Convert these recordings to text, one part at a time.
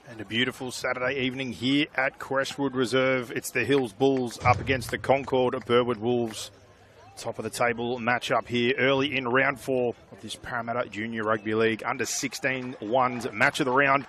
And a beautiful Saturday evening here at Creswood Reserve. It's the Hills Bulls up against the Concord Burwood Wolves. Top of the table match up here early in round 4 of this Parramatta Junior Rugby League under 16 ones match of the round.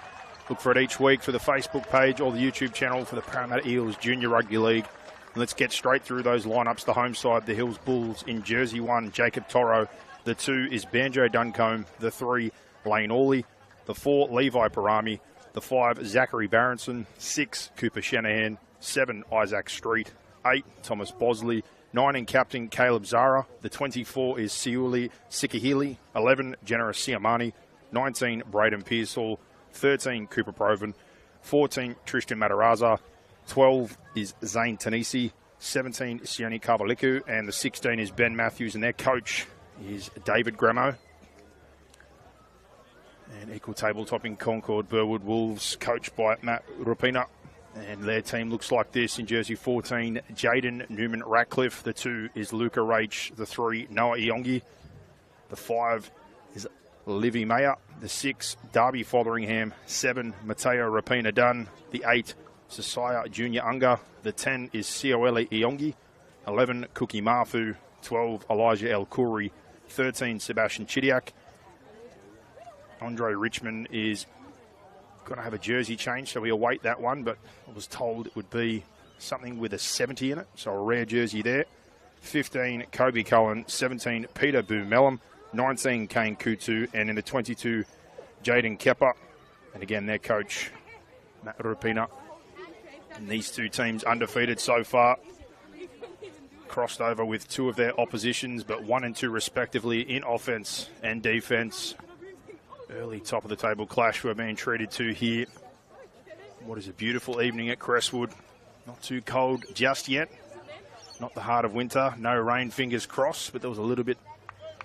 Look for it each week for the Facebook page or the YouTube channel for the Parramatta Eels Junior Rugby League. And let's get straight through those lineups. The home side, the Hills Bulls in jersey 1, Jacob Toro. The 2 is Banjo Duncombe. The 3, Lane Orley. The 4, Levi Parami. The 5, Zachary Barronson. 6, Cooper Shanahan. 7, Isaac Street. 8, Thomas Bosley. 9 in captain, Caleb Zara. The 24 is Siuli Sikahili. 11, Generous Siamani. 19, Braden Pearsall. 13, Cooper Proven. 14, Tristan Mataraza. 12 is Zane Tanisi. 17, Sione Kavaliku. And the 16 is Ben Matthews. And their coach is David Gramo. And equal tabletop in Concord Burwood Wolves, coached by Matt Rapina. And their team looks like this in jersey 14, Jaden Newman Ratcliffe. The 2 is Luca Rach. The 3, Noah Iongi. The 5 is Livy Mayer. The 6, Darby Fotheringham. 7, Mateo Rapina Dunn. The 8, Sasaya Junior Unga. The 10 is Sioele Iongi. 11, Cookie Mafu. 12, Elijah El Khoury. 13, Sebastian Chidiak. Andre Richmond is going to have a jersey change, so we await that one, but I was told it would be something with a 70 in it, so a rare jersey there. 15, Kobe Cohen. 17, Peter Boomelum. 19, Kane Kutu. And in the 22, Jaden Kepper. And again, their coach, Matt Rupina. And these two teams undefeated so far. Crossed over with 2 of their oppositions, but 1 and 2 respectively in offense and defense. Early top of the table clash we're being treated to here. What is a beautiful evening at Creswood. Not too cold just yet. Not the heart of winter. No rain, fingers crossed, but there was a little bit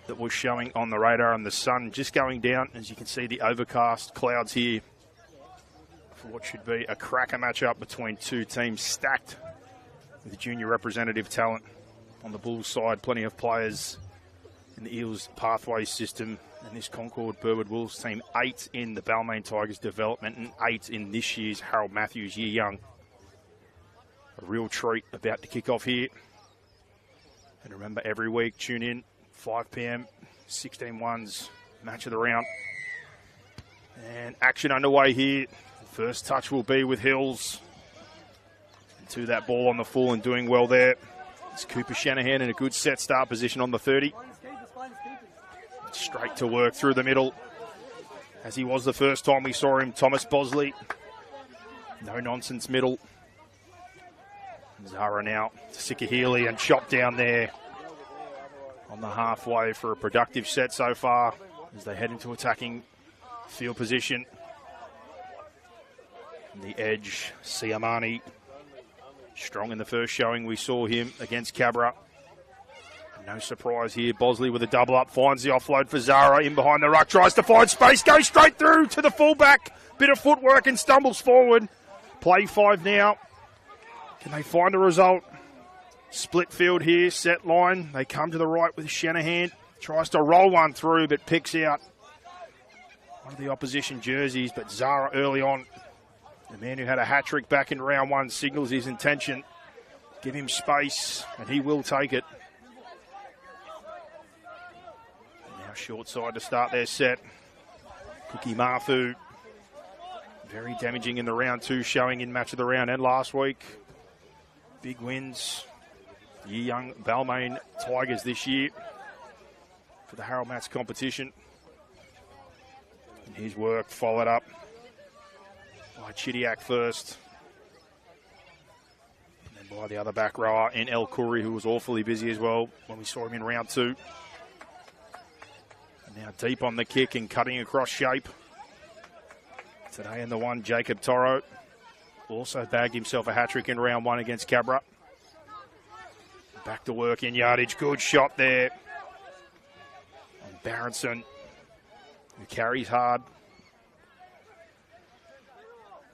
that was showing on the radar, and the sun just going down. As you can see, the overcast clouds here for what should be a cracker matchup between 2 teams stacked with junior representative talent. On the Bulls side, plenty of players in the Eels pathway system. And this Concord Burwood Wolves team, 8 in the Balmain Tigers development and 8 in this year's Harold Matthews Year Young. A real treat about to kick off here. And remember, every week, tune in, 5 p.m, 16 ones, match of the round. And action underway here. The first touch will be with Hills. And to that ball on the full and doing well there. It's Cooper Shanahan in a good set start position on the 30. Straight to work through the middle, as he was the first time we saw him. Thomas Bosley, no nonsense middle. Zara now to Sikahili and chop down there on the halfway for a productive set so far as they head into attacking field position. And the edge, Siamani, strong in the first showing we saw him against Cabra. No surprise here. Bosley with a double up, finds the offload for Zara in behind the ruck, tries to find space, goes straight through to the fullback. Bit of footwork and stumbles forward. Play 5 now. Can they find a result? Split field here, set line. They come to the right with Shanahan. Tries to roll one through, but picks out one of the opposition jerseys. But Zara early on, the man who had a hat-trick back in round 1, signals his intention. Give him space, and he will take it. Short side to start their set. Cookie Mafu, very damaging in the round 2 showing in match of the round and last week. Big wins. Year young Balmain Tigers this year for the Harold Mats competition. And his work followed up by Chidiak first. And then by the other back rower in El Khoury, who was awfully busy as well when we saw him in round 2. Now deep on the kick and cutting across shape. Today in the 1, Jacob Toro. Also bagged himself a hat-trick in round 1 against Cabra. Back to work in yardage. Good shot there. And Barronson, who carries hard.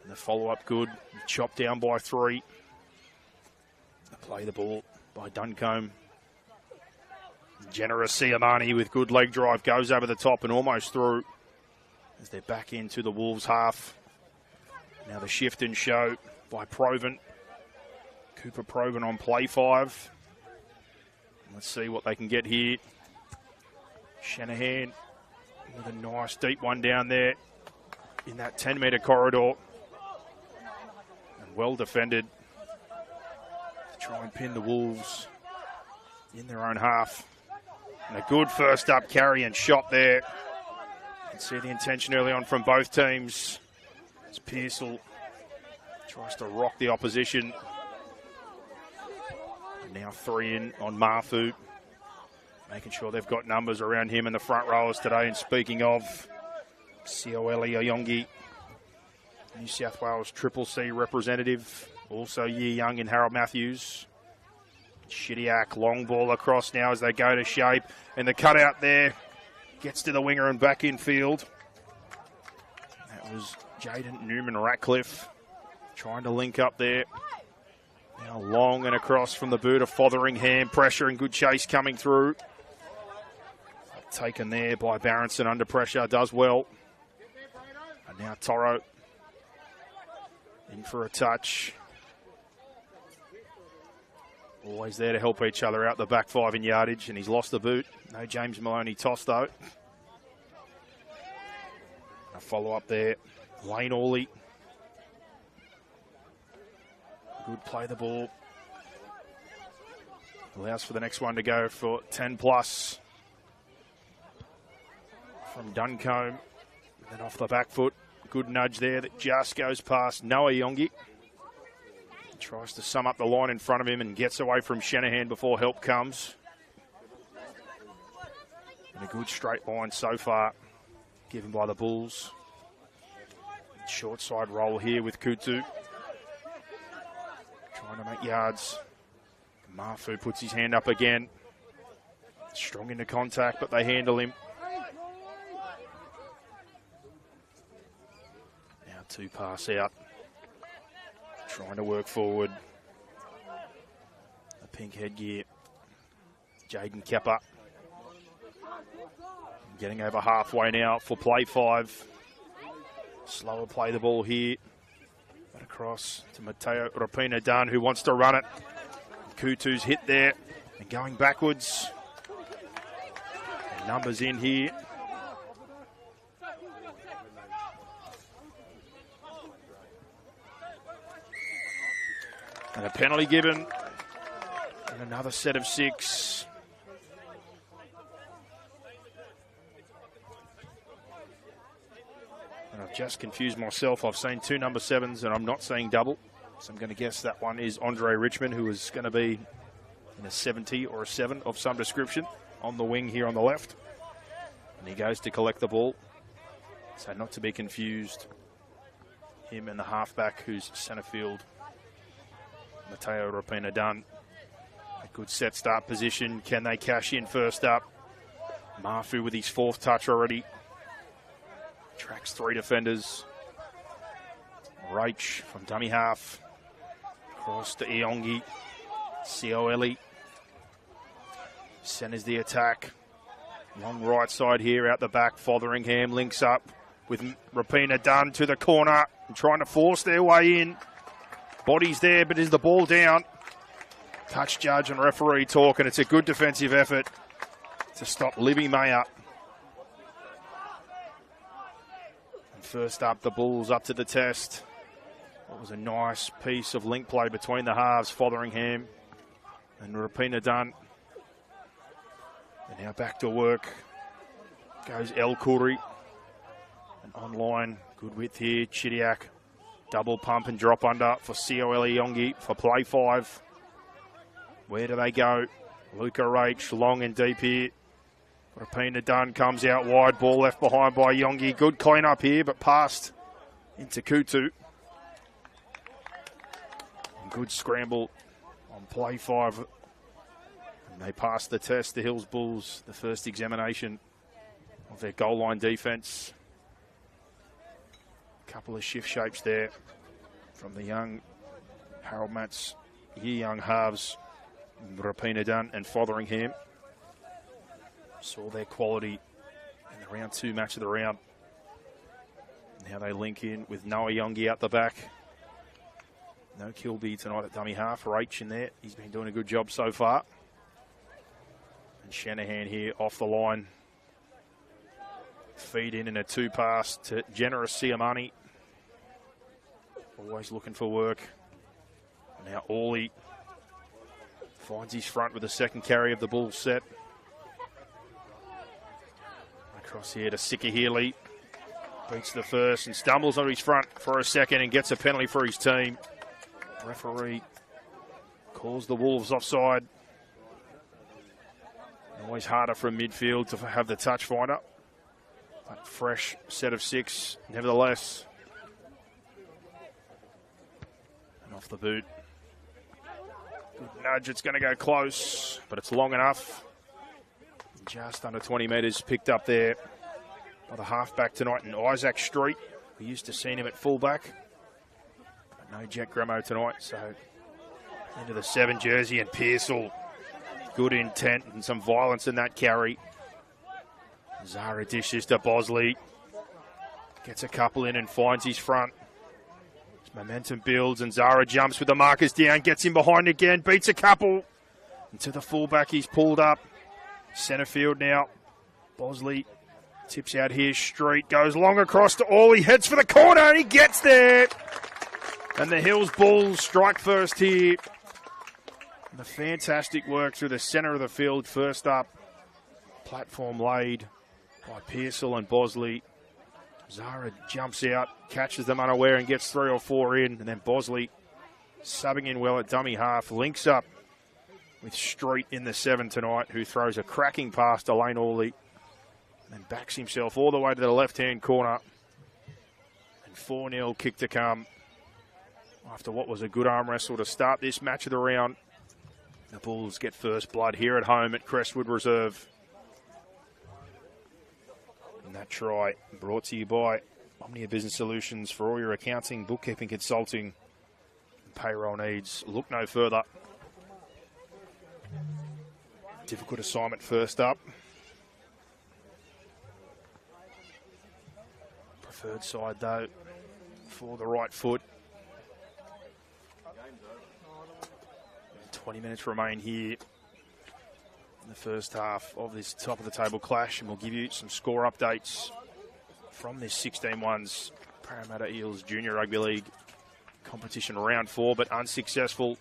And the follow-up good. Chopped down by 3. Play the ball by Duncombe. Generous Siamani with good leg drive goes over the top and almost through as they're back into the Wolves half. Now the shift and show by Proven. Cooper Proven on play 5. Let's see what they can get here. Shanahan with a nice deep one down there in that 10-metre corridor. And well defended to try and pin the Wolves in their own half. And a good first up carry and shot there. You can see the intention early on from both teams. As Pearsall tries to rock the opposition. And now 3 in on Mafu. Making sure they've got numbers around him in the front rowers today. And speaking of, COL Ayongi, New South Wales Triple C representative. Also year young in Harold Matthews. Chidiac, long ball across now as they go to shape. And the cutout there gets to the winger and back in field. That was Jaden Newman-Ratcliffe trying to link up there. Now long and across from the boot of Fotheringham. Pressure and good chase coming through. Taken there by Barronson under pressure. Does well. And now Toro in for a touch. Always there to help each other out the back 5 in yardage, and he's lost the boot. No James Maloney toss though. A follow up there. Lane Orley. Good play the ball. Allows for the next one to go for 10 plus. From Duncombe. And then off the back foot. Good nudge there that just goes past Noah Yongi. Tries to sum up the line in front of him and gets away from Shanahan before help comes. And a good straight line so far given by the Bulls. Short side roll here with Kutu. Trying to make yards. Mafu puts his hand up again. Strong into contact, but they handle him. Now 2 pass out. Trying to work forward. A pink headgear. Jaden Kepper. Getting over halfway now for play 5. Slower play the ball here. But across to Mateo Rapina Dunn, who wants to run it. Kutu's hit there. And going backwards. And numbers in here. And a penalty given. And another set of 6. And I've just confused myself. I've seen 2 number 7s and I'm not seeing double. So I'm going to guess that one is Andre Richmond, who is going to be in a 70 or a 7 of some description on the wing here on the left. And he goes to collect the ball. So not to be confused. Him and the halfback who's centre field. Mateo Rapina Dunn. A good set start position. Can they cash in first up? Mafu with his 4th touch already. Tracks 3 defenders. Rach from dummy half. Cross to Iongi. Cioli. Centers the attack. Long right side here out the back. Fotheringham links up with Rapina Dunn to the corner. And trying to force their way in. Body's there, but is the ball down? Touch judge and referee talk, and it's a good defensive effort to stop Libby Mayer. And first up, the Bulls up to the test. It was a nice piece of link play between the halves, Fotheringham and Rapina Dunn. And now back to work goes El Khoury. And online, good width here, Chidiac. Double pump and drop under for COL Yongi for play 5. Where do they go? Luca Rach, long and deep here. Rapina Dunn comes out wide. Ball left behind by Yongi. Good clean up here, but passed into Kutu. And good scramble on play 5. And they passed the test, the Hills Bulls, the first examination of their goal line defence. Couple of shift shapes there from the young Harold Matts, year-young halves, Rapina Dunn and Fotheringham. Saw their quality in the round 2 match of the round. Now they link in with Noah Yongi out the back. No Kilby tonight at dummy half for H in there. He's been doing a good job so far. And Shanahan here off the line. Feed in a 2-pass to Generous Siamani. Always looking for work. Now Orley finds his front with the second carry of the Bulls set. Across here to Sikahili. Beats the first and stumbles on his front for a second and gets a penalty for his team. Referee calls the Wolves offside. Always harder from midfield to have the touch finder. But fresh set of 6, nevertheless. And off the boot. Good nudge, it's going to go close, but it's long enough. Just under 20 metres picked up there by the halfback tonight in Isaac Street. We used to see him at fullback. But no Jack Gramo tonight, so into the 7 jersey and Pearsall. Good intent and some violence in that carry. Zara dishes to Bosley. Gets a couple in and finds his front. His momentum builds and Zara jumps with the markers down, gets him behind again, beats a couple. And to the fullback he's pulled up. Centre field now. Bosley tips out here, Street goes long across to Orley, heads for the corner and he gets there. And the Hills Bulls strike first here. And the fantastic work through the centre of the field first up. Platform laid by Pearsall and Bosley. Zara jumps out, catches them unaware and gets 3 or 4 in. And then Bosley subbing in well at dummy half, links up with Street in the 7 tonight, who throws a cracking pass to Lane Orley and then backs himself all the way to the left-hand corner. And 4-0 kick to come after what was a good arm wrestle to start this match of the round. The Bulls get first blood here at home at Creswood Reserve. And that try brought to you by Omnia Business Solutions for all your accounting, bookkeeping, consulting, and payroll needs. Look no further. Difficult assignment first up. Preferred side though for the right foot. 20 minutes remain here in the first half of this top of the table clash, and we'll give you some score updates from this 16-1s Parramatta Eels Junior Rugby League competition round 4, but unsuccessful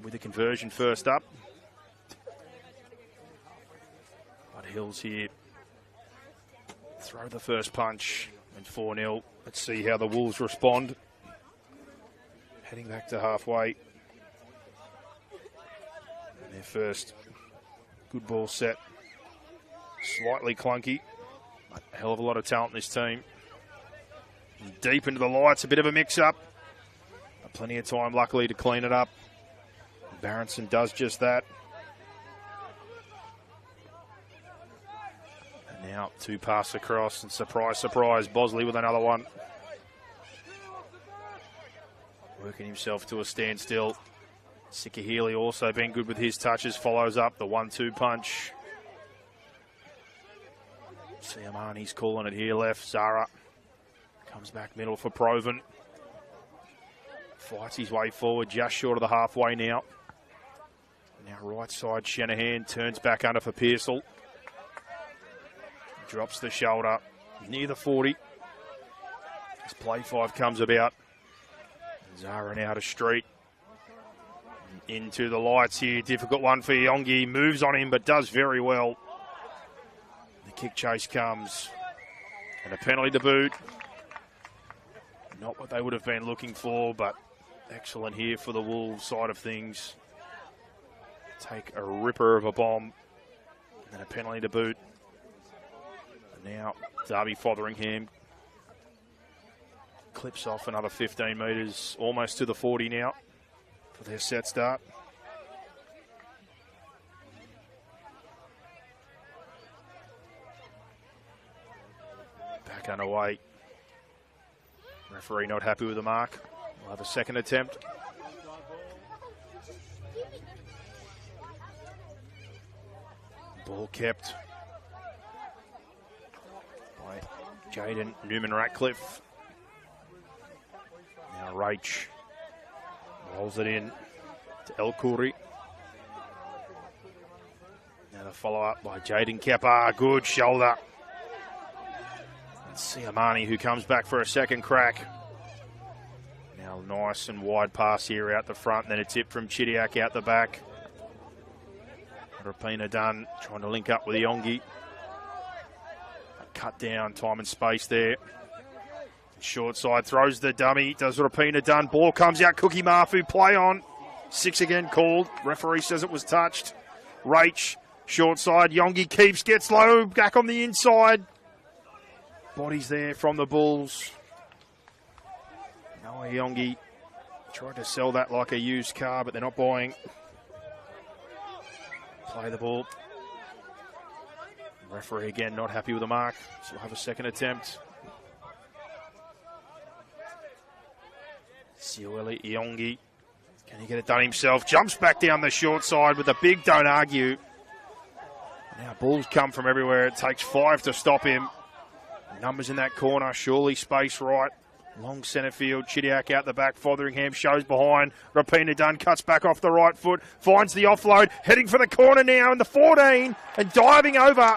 with a conversion first up. But Hills here throw the first punch and 4-0. Let's see how the Wolves respond. Heading back to halfway. And their first good ball set. Slightly clunky. But a hell of a lot of talent in this team. And deep into the lights, a bit of a mix-up. But plenty of time, luckily, to clean it up. Barronson does just that. And now 2 pass across, and surprise, surprise, Bosley with another one. Working himself to a standstill. Sikahili also been good with his touches, follows up the 1-2 punch. Siamani's calling it here left. Zara comes back middle for Proven. Fights his way forward, just short of the halfway now. Now right side, Shanahan turns back under for Pearsall. Drops the shoulder near the 40. As play 5 comes about. Zara now to Street. Into the lights here. Difficult one for Yongi. Moves on him, but does very well. The kick chase comes. And a penalty to boot. Not what they would have been looking for, but excellent here for the Wolves side of things. Take a ripper of a bomb. And a penalty to boot. And now Derby Fotheringham clips off another 15 metres, almost to the 40 now for their set start. Back underway. Referee not happy with the mark. We'll have a second attempt. Ball kept by Jaden Newman-Ratcliffe. Now Rach rolls it in to El Khoury. Now the follow-up by Jaden Kepa. Good shoulder. Let's see Amani, who comes back for a second crack. Now nice and wide pass here out the front. Then a tip from Chidiac out the back. Rapina Dunn trying to link up with Yongi. Cut down, time and space there. Short side, throws the dummy. Does Rapina Dunn. Ball comes out. Cookie Mafu, play on. 6 again called. Referee says it was touched. Rach, short side. Yongi keeps, gets low. Back on the inside. Bodies there from the Bulls. Noah Yongi tried to sell that like a used car, but they're not buying. Play the ball. Referee again not happy with the mark, so we'll have a second attempt. Siueli Iongi, can he get it done himself? Jumps back down the short side with a big don't argue. Now balls come from everywhere. It takes 5 to stop him. Numbers in that corner, surely space right. Long centre field, Chidiac out the back, Fotheringham shows behind. Rapina Dunn cuts back off the right foot, finds the offload, heading for the corner now in the 14, and diving over.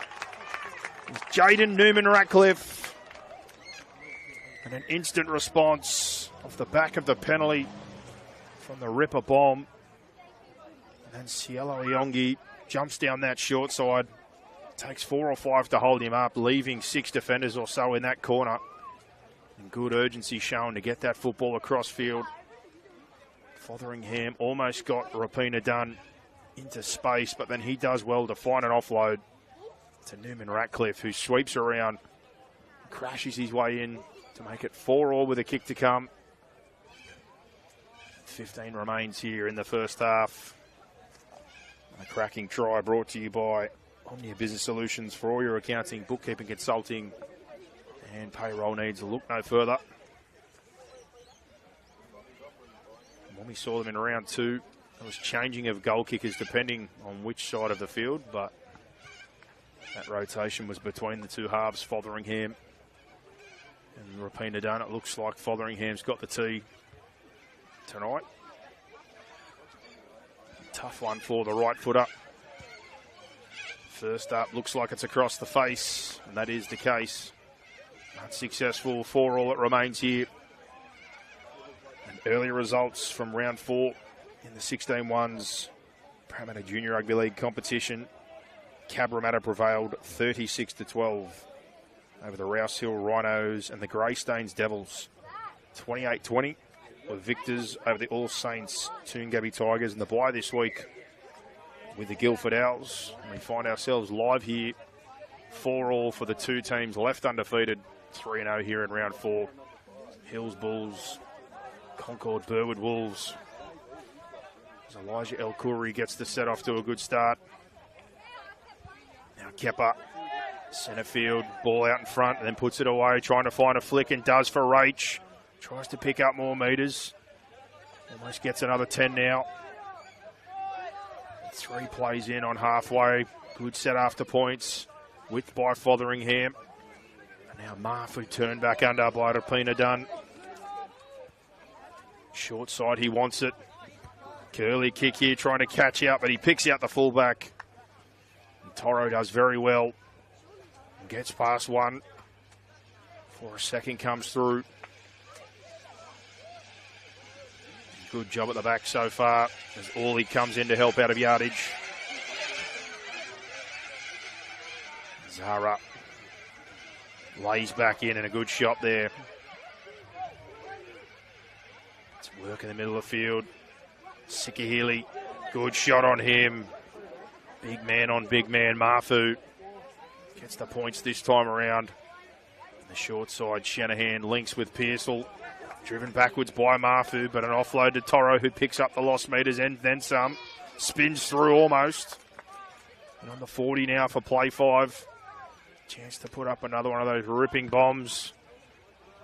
Jaden Newman-Ratcliffe. And an instant response off the back of the penalty from the Ripper bomb. And then Cielo Iongi jumps down that short side. Takes 4 or 5 to hold him up, leaving 6 defenders or so in that corner. And good urgency shown to get that football across field. Fotheringham almost got Rapina Dunn into space, but then he does well to find an offload to Newman-Ratcliffe, who sweeps around, crashes his way in to make it 4-4 with a kick to come. 15 remains here in the first half. A cracking try brought to you by Omnia Business Solutions for all your accounting, bookkeeping, consulting, and payroll needs. Look no further. When we saw them in round 2, there was changing of goal kickers depending on which side of the field, but that rotation was between the two halves, Fotheringham and Rapina Dunn. It looks like Fotheringham's got the tee tonight. Tough one for the right footer. First up, looks like it's across the face, and that is the case. Unsuccessful, 4-4 it remains here. And early results from round 4 in the 16-1s Parramatta Junior Rugby League competition. Cabramatta prevailed 36-12 over the Rouse Hill Rhinos and the Greystanes Devils. 28-20 were victors over the All Saints Toongabbie Tigers, and the bye this week with the Guildford Owls. And we find ourselves live here, 4-4 for the two teams left undefeated, 3-0 here in round 4. Hills Bulls, Concord Burwood Wolves. As Elijah El Khoury gets the set off to a good start. Now Kepa, centre field, ball out in front, and then puts it away, trying to find a flick, and does for Rach. Tries to pick up more metres. Almost gets another 10 now. 3 plays in on halfway. Good set after points. Width by Fotheringham. And now Mafu turned back under by Rapina Dunn. Short side, he wants it. Curly kick here, trying to catch out, but he picks out the fullback. And Toro does very well. Gets past one. Before a second comes through. Good job at the back so far as Orley comes in to help out of yardage. Zara lays back in and a good shot there. It's work in the middle of the field. Sikahili, good shot on him. Big man on big man. Mafu gets the points this time around. The short side, Shanahan links with Pearsall. Driven backwards by Mafu, but an offload to Toro, who picks up the lost metres and then some. Spins through almost. And on the 40 now for play 5. Chance to put up another one of those ripping bombs.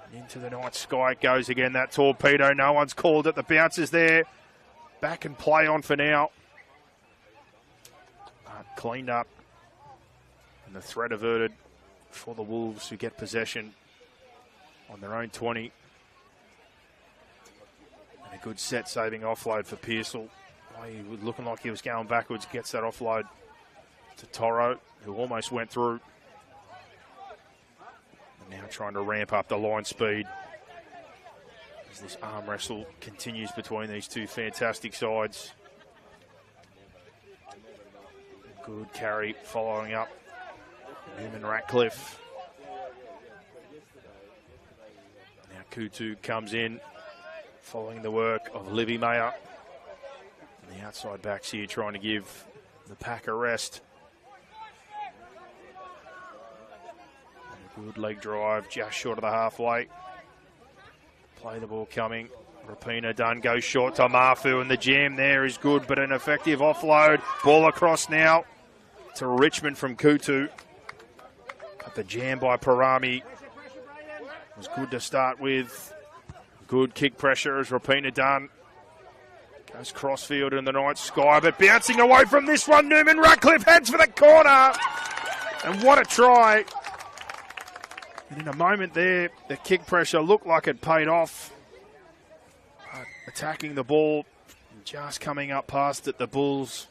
And into the night sky it goes again, that torpedo. No one's called it. The bounce is there. Back and play on for now. Cleaned up. And the threat averted for the Wolves, who get possession on their own 20. And a good set-saving offload for Pearsall. Oh, he was looking like he was going backwards, gets that offload to Toro, who almost went through. And now trying to ramp up the line speed as this arm wrestle continues between these two fantastic sides. Good carry following up. Newman Ratcliffe. Now Kutu comes in, following the work of Livy Mayer. And the outside backs here trying to give the pack a rest. And a good leg drive just short of the halfway. Play the ball coming. Rapina done, goes short to Mafu, and the jam there is good, but an effective offload. Ball across now to Richmond from Kutu. But the jam by Parami was good to start with. Good kick pressure as Rapina done. Goes crossfield in the night sky, but bouncing away from this one, Newman Ratcliffe heads for the corner. And what a try. And in a moment there, the kick pressure looked like it paid off. But attacking the ball, just coming up past it, the Bulls.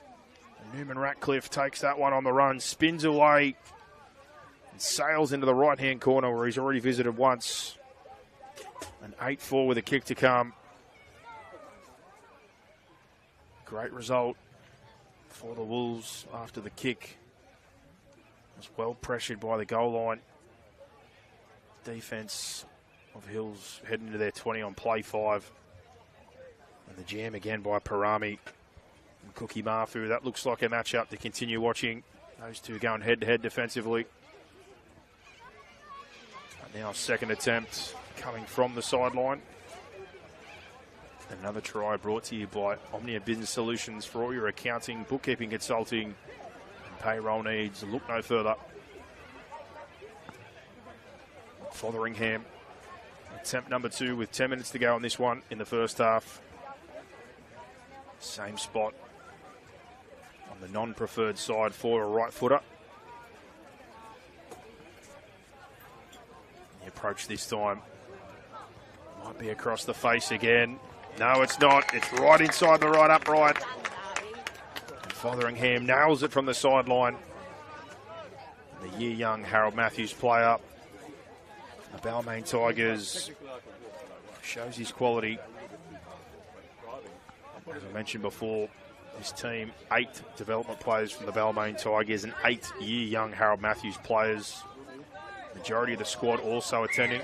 And Newman Ratcliffe takes that one on the run, spins away, and sails into the right-hand corner where he's already visited once. An 8-4 with a kick to come. Great result for the Wolves after the kick. Was well pressured by the goal line. Defence of Hills heading to their 20 on play 5. And the jam again by Parami and Cookie Mafu. That looks like a matchup to continue watching. Those two going head-to-head defensively. And now second attempt coming from the sideline. Another try brought to you by Omnia Business Solutions for all your accounting, bookkeeping, consulting, and payroll needs. Look no further. Fotheringham, attempt number 2 with 10 minutes to go on this one in the first half. Same spot on the non-preferred side for a right footer. The approach this time might be across the face again. No, it's not. It's right inside the right upright. And Fotheringham nails it from the sideline. The year-young Harold Matthews player. The Balmain Tigers shows his quality. As I mentioned before, this team, 8 development players from the Balmain Tigers and 8 year-young Harold Matthews players. Majority of the squad also attending.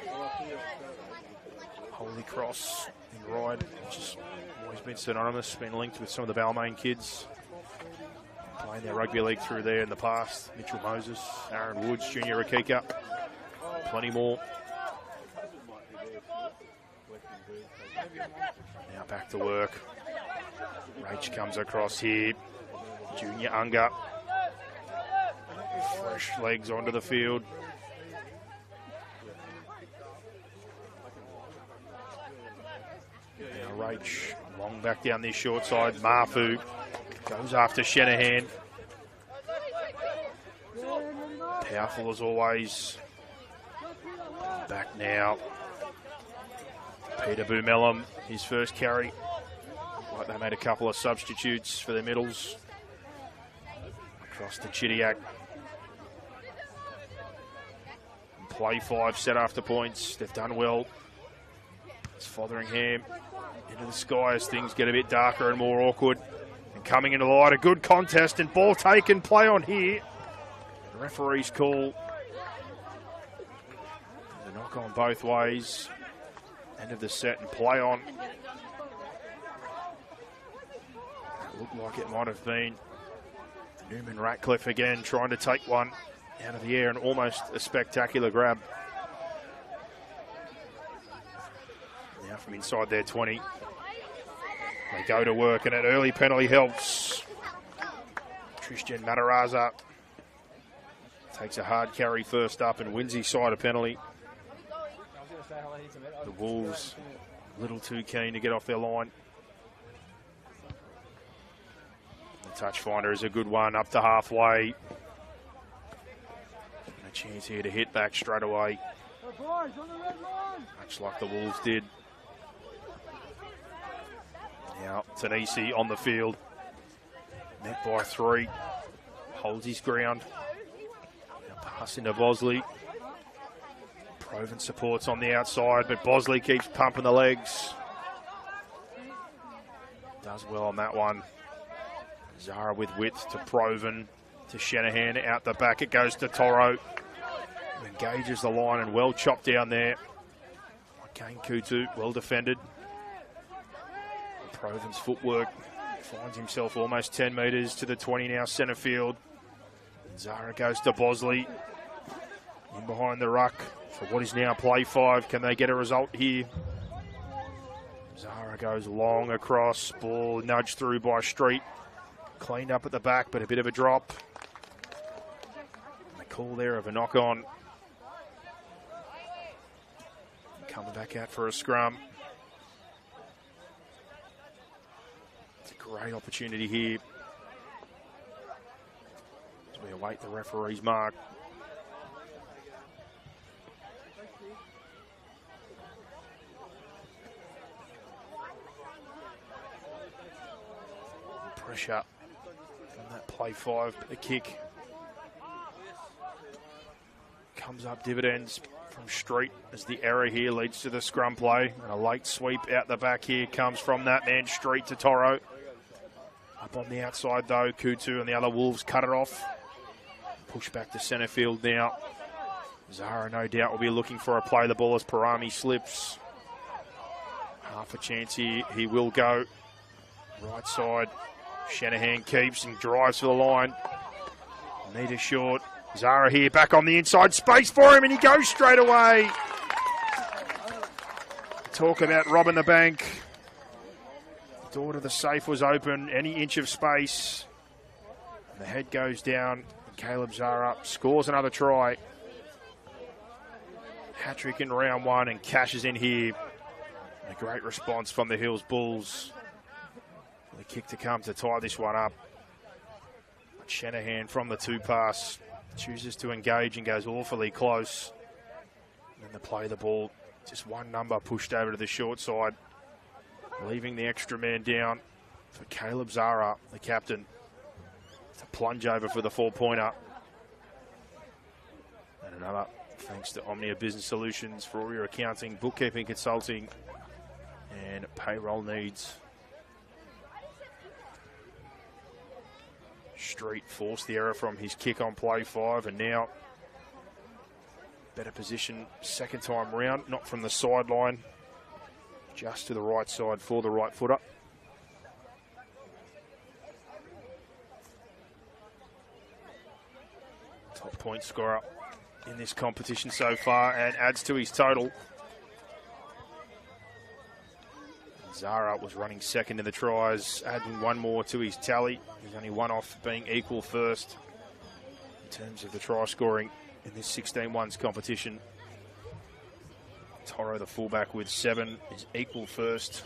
Holy Cross in Ryde, which has always been synonymous, been linked with some of the Balmain kids. Playing their rugby league through there in the past. Mitchell Moses, Aaron Woods, Junior Rakika, plenty more. Now back to work. Rach comes across here. Junior Unger. Fresh legs onto the field. Now Rach long back down this short side. Mafu goes after Shanahan. Powerful as always. Back now. Peter Boomelum, his first carry. Like they made a couple of substitutes for their middles. Across to Chidiac. Play 5 set after points. They've done well. It's Fotheringham into the sky as things get a bit darker and more awkward. And coming into the light, a good contest and ball taken, play on here. The referee's call. The knock on both ways. End of the set and play on. It looked like it might have been Newman Ratcliffe again trying to take one out of the air and almost a spectacular grab. Now from inside their 20. They go to work and an early penalty helps. Tristan Mataraza takes a hard carry first up and wins his side a penalty. The Wolves a little too keen to get off their line. The touch finder is a good one up to halfway. And a chance here to hit back straight away. much like the Wolves did. Now, Tanisi on the field. Met by 3. Holds his ground. Now pass into Bosley. Proven supports on the outside, but Bosley keeps pumping the legs. Does well on that one. Zara with width to Proven. To Shanahan. Out the back it goes to Toro. Engages the line and well chopped down there. Again, Kutu, well defended. Proven's footwork finds himself almost 10 metres to the 20 now, centre field. Zara goes to Bosley. In behind the ruck for what is now play 5. Can they get a result here? Zara goes long across. Ball nudged through by Street. Cleaned up at the back, but a bit of a drop. And the call there of a knock-on. Coming back out for a scrum. It's a great opportunity here as we await the referee's mark. Pressure from that play 5, but the kick comes up dividends from Street as the error here leads to the scrum play. And a late sweep out the back here comes from that man, Street to Toro. Up on the outside though, Kutu and the other Wolves cut it off. Push back to centre field now. Zara no doubt will be looking for a play the ball as Parami slips. Half a chance here, he will go. Right side, Shanahan keeps and drives for the line. Metre short. Zara here, back on the inside, space for him, and he goes straight away. Talk about robbing the bank. The door to the safe was open, any inch of space. And the head goes down, and Caleb Zara scores another try. Hat-trick in round 1 and cashes in here. And a great response from the Hills Bulls. The kick to come to tie this one up. Shanahan from the 2-pass. Chooses to engage and goes awfully close. And then the play the ball, just one number pushed over to the short side, leaving the extra man down for Caleb Zara, the captain, to plunge over for the 4-pointer. And another thanks to Omnia Business Solutions for all your accounting, bookkeeping, consulting, and payroll needs. Street forced the error from his kick on play 5, and now better position second time round, not from the sideline, just to the right side for the right footer. Top point scorer in this competition so far and adds to his total. Zara was running second in the tries, adding one more to his tally. He's only one off being equal first in terms of the try scoring in this 16-1s competition. Toro, the fullback, with 7 is equal first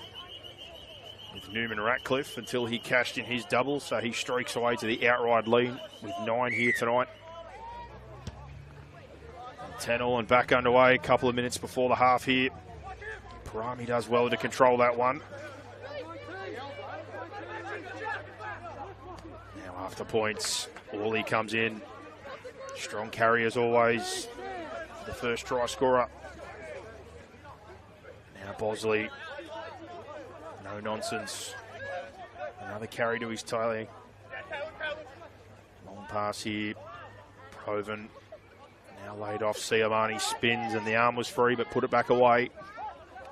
with Newman Ratcliffe until he cashed in his double, so he streaks away to the outright lead with 9 here tonight. 10-all and back underway, a couple of minutes before the half here. Parami does well to control that one. Now after points, Orley comes in. Strong carry as always. The first try scorer. Now Bosley. No nonsense. Another carry to his tally. Long pass here. Proven. Now laid off. Siamani spins and the arm was free but put it back away.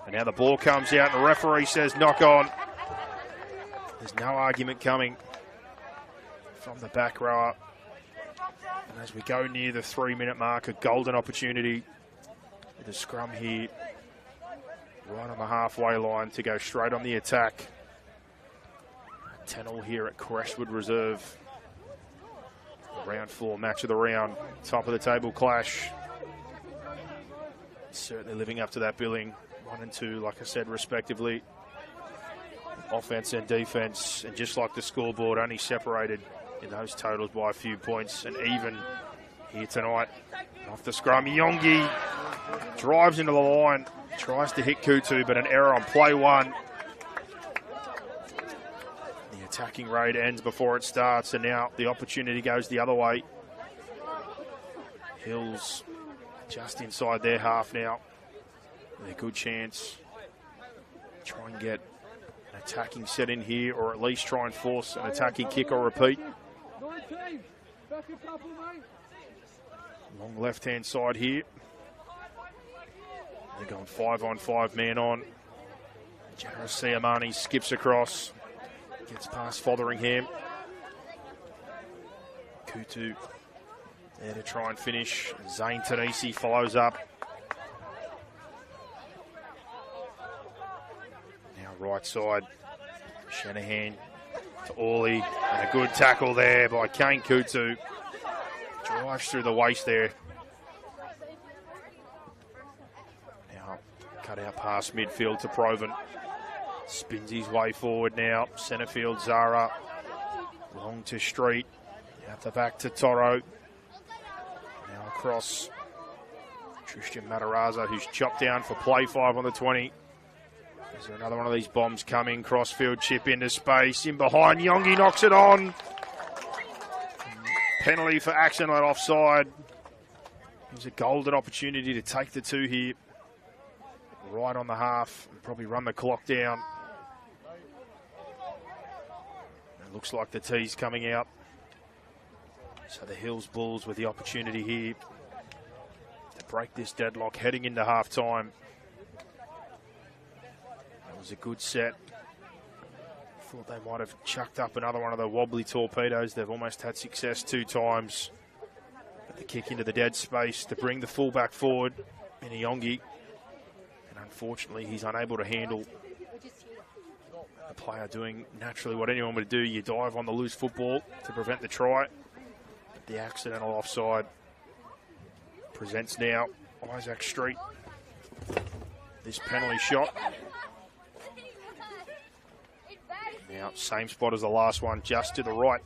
And now the ball comes out and the referee says knock on. There's no argument coming from the back rower. And as we go near the 3-minute mark, a golden opportunity with a scrum here right on the halfway line to go straight on the attack. 10-all here at Creswood Reserve. Round 4 match of the round. Top of the table clash. Certainly living up to that billing. 1 and 2, like I said, respectively. Offense and defense, and just like the scoreboard, only separated in those totals by a few points, and even here tonight. Off the scrum, Yongi Drives into the line. Tries to hit Kutu, but an error on play one. The attacking raid ends before it starts, and now the opportunity goes the other way. Hills just inside their half now. With a good chance. Try and get an attacking set in here, or at least try and force an attacking kick or repeat. Long left-hand side here. They're going 5-on-5, man on. Generous Siamani skips across. Gets past Fotheringham. Kutu there to try and finish. Zane Tanisi follows up. Now right side. Shanahan to Orley. And a good tackle there by Kane Kutu. Drives through the waist there. Now cut out past midfield to Proven. Spins his way forward now. Centre field Zara. Long to Street. Out the back to Toro. Now across Tristan Matarazza, who's chopped down for play 5 on the 20. Is there another one of these bombs coming? Crossfield chip into space. In behind, Yongi knocks it on. Penalty for accident offside. It was a golden opportunity to take the 2 here. Right on the half. And probably run the clock down. It looks like the tee's coming out. So the Hills Bulls with the opportunity here to break this deadlock heading into half-time. That was a good set. Thought they might have chucked up another one of the wobbly torpedoes. They've almost had success 2 times. But the kick into the dead space to bring the fullback forward, Iniyongi. And unfortunately, he's unable to handle the player doing naturally what anyone would do. You dive on the loose football to prevent the try. But the accidental offside presents now Isaac Street this penalty shot. Now, same spot as the last one, just to the right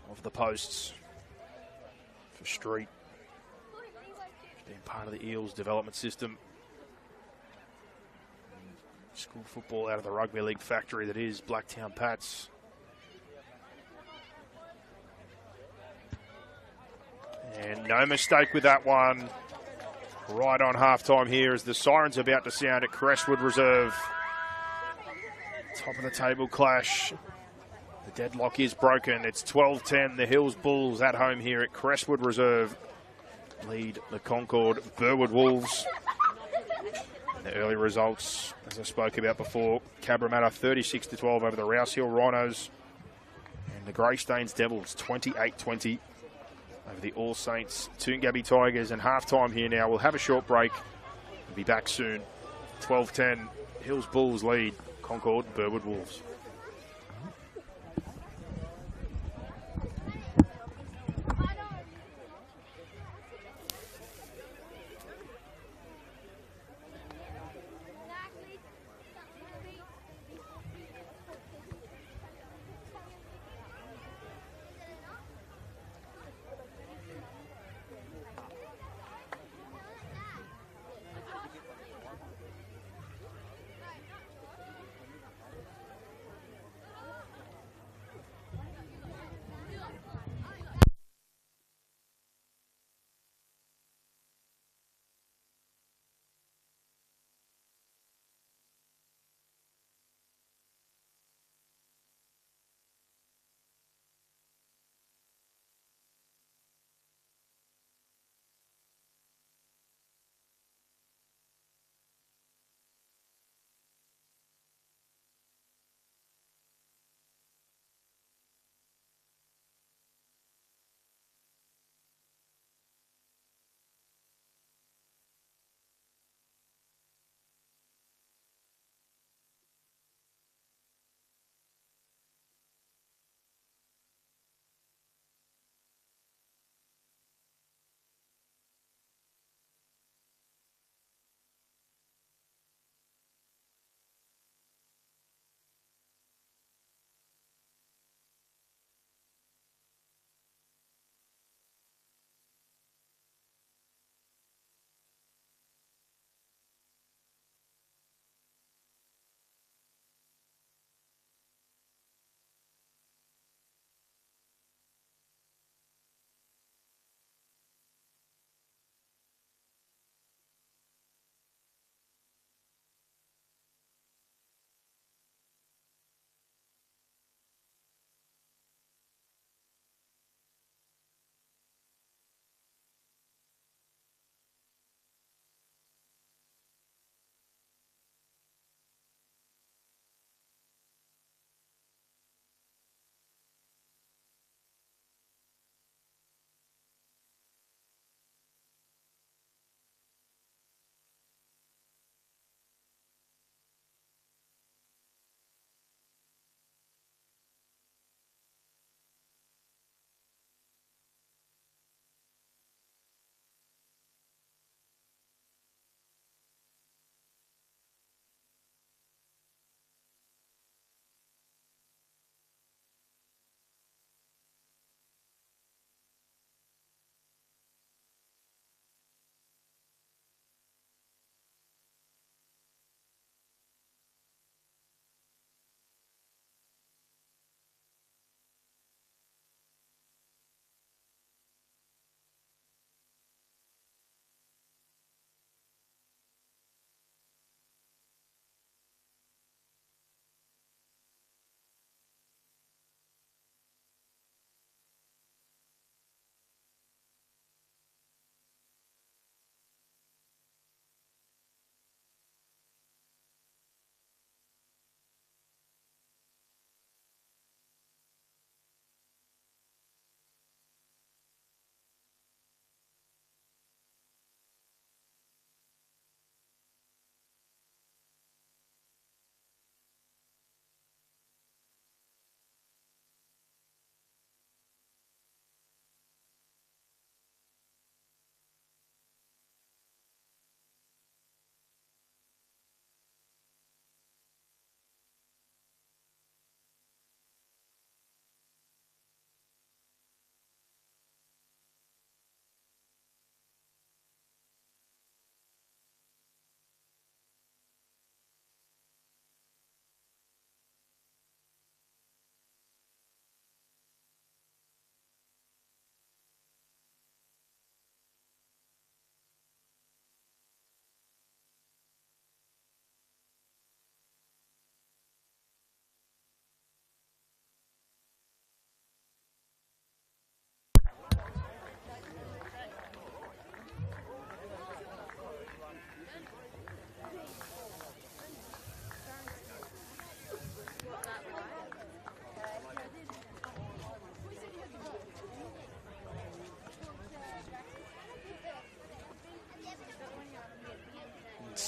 of the posts for Street. Being part of the Eels development system. School football out of the rugby league factory that is Blacktown Pats. And no mistake with that one. Right on halftime here as the siren's about to sound at Creswood Reserve. Top of the table clash. The deadlock is broken. It's 12-10. The Hills Bulls at home here at Creswood Reserve lead the Concord Burwood Wolves. And the early results, as I spoke about before, Parramatta 36-12 over the Rouse Hill Rhinos. And the Greystanes Devils 28-20 over the All Saints Toongabbie Tigers. And halftime here now. We'll have a short break. We'll be back soon. 12-10. Hills Bulls lead Concord Burwood Wolves.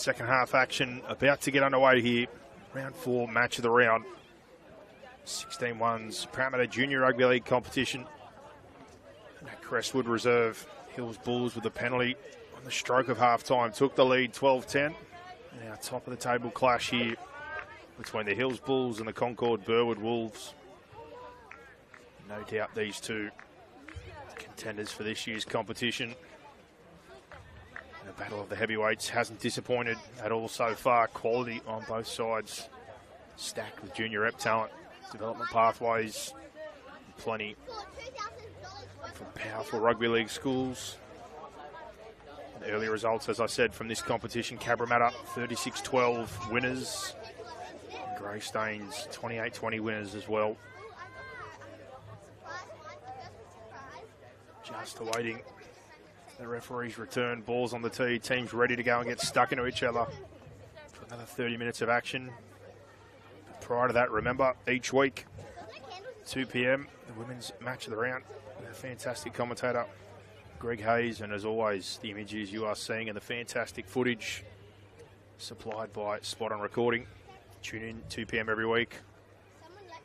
Second half action about to get underway here. Round 4, match of the round. 16-1s Parramatta Junior Rugby League competition. And at Creswood Reserve, Hills Bulls with a penalty on the stroke of half-time. Took the lead 12-10. And our top of the table clash here between the Hills Bulls and the Concord Burwood Wolves. No doubt these two contenders for this year's competition. The battle of the heavyweights hasn't disappointed at all so far. Quality on both sides, stacked with junior rep talent, development pathways, plenty from powerful rugby league schools. And early results, as I said, from this competition: Parramatta 36-12 winners, and Greystanes 28-20 winners as well. Just awaiting the referee's return. Balls on the tee. Teams ready to go and get stuck into each other for another 30 minutes of action. But prior to that, remember, each week, 2 p.m, the women's match of the round. With our fantastic commentator, Greg Hayes, and as always, the images you are seeing and the fantastic footage supplied by Spot On Recording. Tune in 2 p.m. every week.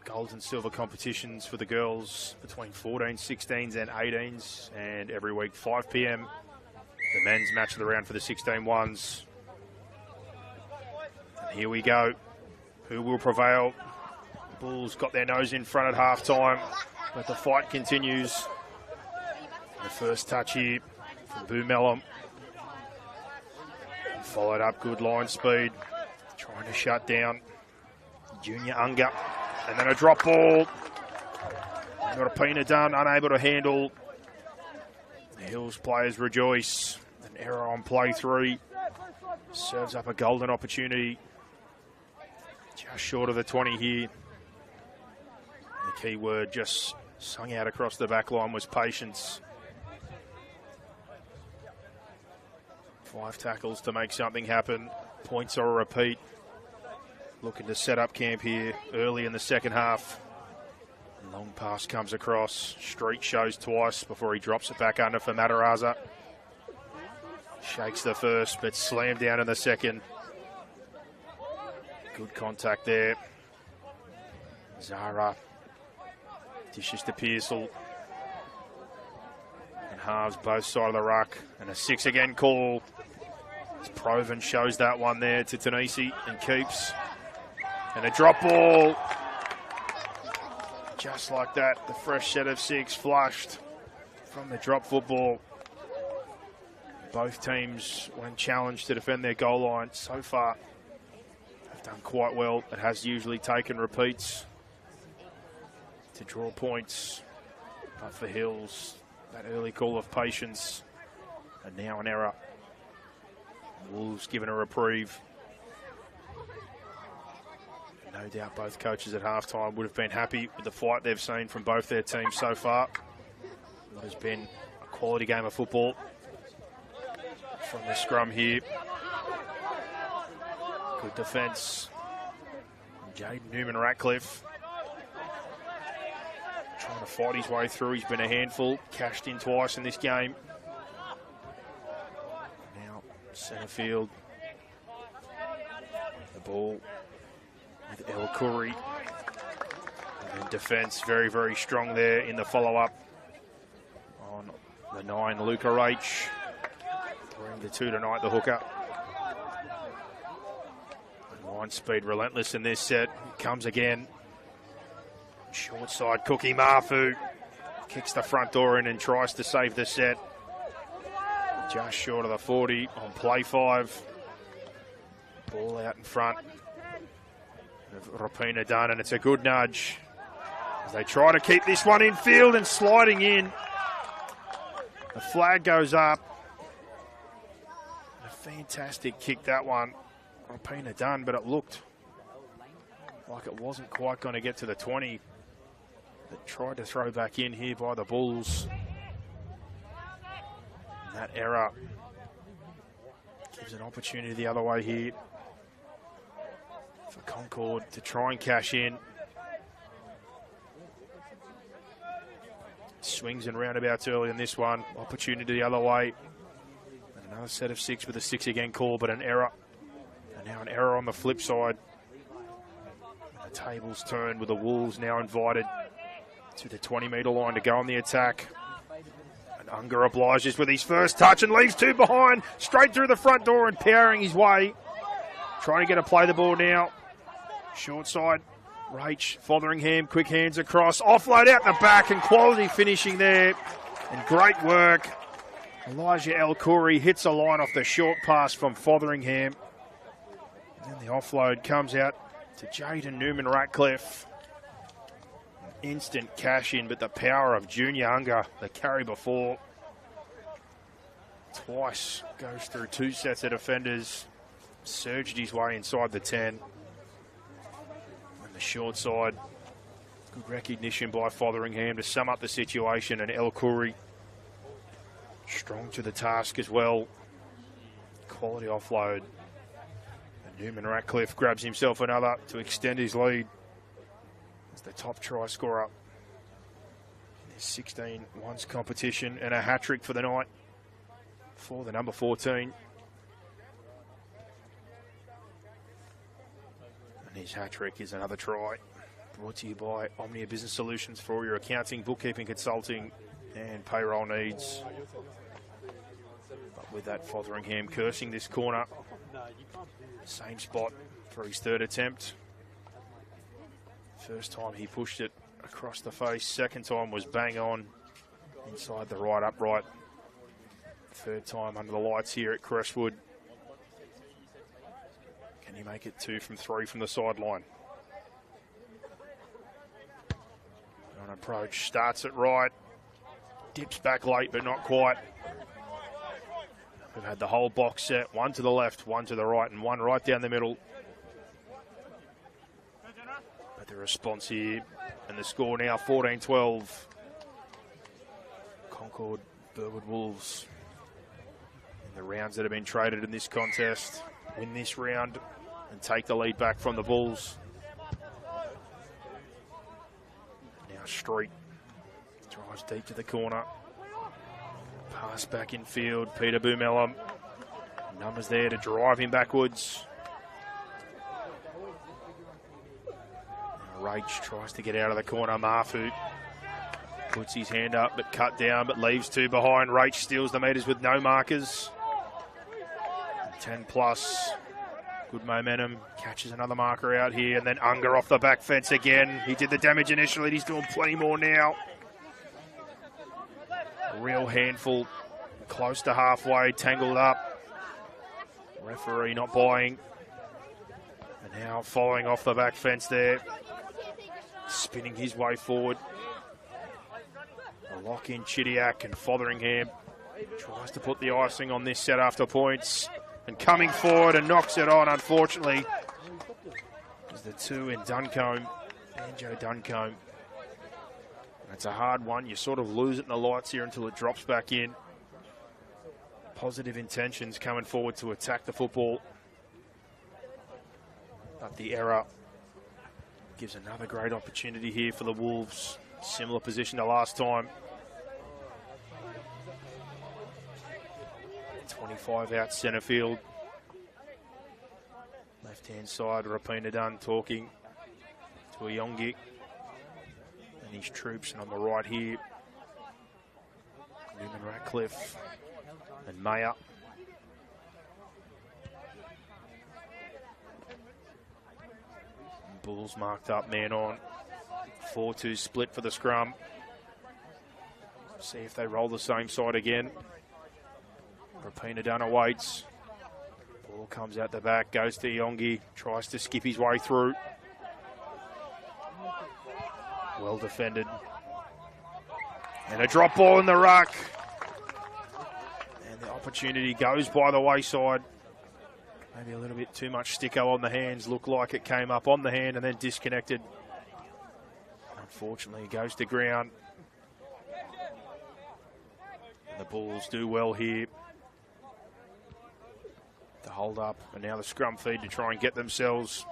Gold and silver competitions for the girls between 14s, 16s and 18s, and every week 5 p.m. the men's match of the round for the 16-1s. And here we go. Who will prevail? The Bulls got their nose in front at half-time, but the fight continues. The first touch here from Boo Mellum. Followed up, good line speed, trying to shut down Junior Unger. And then a drop ball. Rapina done, unable to handle. The Hills players rejoice. An error on play 3. Serves up a golden opportunity. Just short of the 20 here. The key word just sung out across the back line was patience. 5 tackles to make something happen. Points or a repeat. Looking to set up camp here early in the second half. Long pass comes across. Street shows twice before he drops it back under for Mataraza. Shakes the first, but slammed down in the second. Good contact there. Zara dishes to Pearsall. And halves both sides of the ruck. And a 6 again call. Proven shows that one there to Tanisi and keeps. And a drop ball. Just like that, the fresh set of 6 flushed from the drop football. Both teams, when challenged to defend their goal line, so far have done quite well. It has usually taken repeats to draw points. But for Hills, that early call of patience, and now an error. Wolves given a reprieve. No doubt both coaches at halftime would have been happy with the fight they've seen from both their teams so far. What has been a quality game of football from the scrum here. Good defence. Jaden Newman-Ratcliffe trying to fight his way through. He's been a handful. Cashed in twice in this game. Now centre field. The ball with El Khoury. And defence very, very strong there in the follow-up on the 9, Luca H. Bring the 2 tonight, the hooker. And line speed relentless in this set. Comes again. Short side, Cookie Mafu kicks the front door in and tries to save the set. Just short of the 40 on play 5. Ball out in front. Rapina done, and it's a good nudge as they try to keep this one in field and sliding in. The flag goes up. A fantastic kick, that one. Rapina done, but it looked like it wasn't quite going to get to the 20. They tried to throw back in here by the Bulls. And that error gives an opportunity the other way here for Concord to try and cash in. Swings and roundabouts early in this one. Opportunity the other way. And another set of 6 with a 6 again call, but an error Now an error on the flip side. The tables turned with the Wolves now invited to the 20-metre line to go on the attack. And Unger obliges with his first touch and leaves two behind, straight through the front door and powering his way. Trying to get a play the ball now. Short side, Rach, Fotheringham, quick hands across, offload out the back and quality finishing there. And great work. Elijah El-Khoury hits a line off the short pass from Fotheringham. And then the offload comes out to Jaden Newman-Ratcliffe. Instant cash in, but the power of Junior Unger, the carry before. Twice goes through two sets of defenders. Surged his way inside the 10. And the short side, good recognition by Fotheringham to sum up the situation, and El-Khoury strong to the task as well. Quality offload. And Newman-Ratcliffe grabs himself another to extend his lead as the top try scorer in this 16 ones competition, and a hat-trick for the night for the number 14. And his hat-trick is another try, brought to you by Omnia Business Solutions for all your accounting, bookkeeping, consulting and payroll needs. But with that, Fotheringham cursing this corner. Same spot for his third attempt. First time he pushed it across the face. Second time was bang on inside the right upright. Third time under the lights here at Creswood. Can he make it 2 from 3 from the sideline? On approach, starts it right. Dips back late, but not quite. We've had the whole box set. One to the left, one to the right, and one right down the middle. But the response here, and the score now 14-12. Concord Burwood Wolves, in the rounds that have been traded in this contest, win this round and take the lead back from the Bulls. Now Street drives deep to the corner. Pass back in field. Peter Boomella. Numbers there to drive him backwards. Now Rach tries to get out of the corner. Marfu puts his hand up, but cut down, but leaves two behind. Rach steals the meters with no markers. 10 plus. Good momentum. Catches another marker out here, and then Unger off the back fence again. He did the damage initially. He's doing plenty more now. A real handful. Close to halfway. Tangled up. Referee not buying. And now following off the back fence there. Spinning his way forward. A lock in Chidiac, and Fotheringham tries to put the icing on this set after points. And coming forward and knocks it on, unfortunately, is the 2 in Duncombe, Banjo Duncombe. It's a hard one. You sort of lose it in the lights here until it drops back in. Positive intentions coming forward to attack the football. But the error gives another great opportunity here for the Wolves. Similar position to last time. 25 out centre field. Left-hand side, Rapina Dunn talking to Ayongi and his troops. And on the right here, Newman-Ratcliffe and Mayer. Bulls marked up, man on. 4-2 split for the scrum. See if they roll the same side again. Rapina Dunn awaits. Ball comes out the back, goes to Yongi, tries to skip his way through. Well defended. And a drop ball in the ruck. And the opportunity goes by the wayside. Maybe a little bit too much sticko on the hands. Looked like it came up on the hand and then disconnected. Unfortunately, it goes to ground. And the Bulls do well here. The hold up, and now the scrum feed to try and get themselves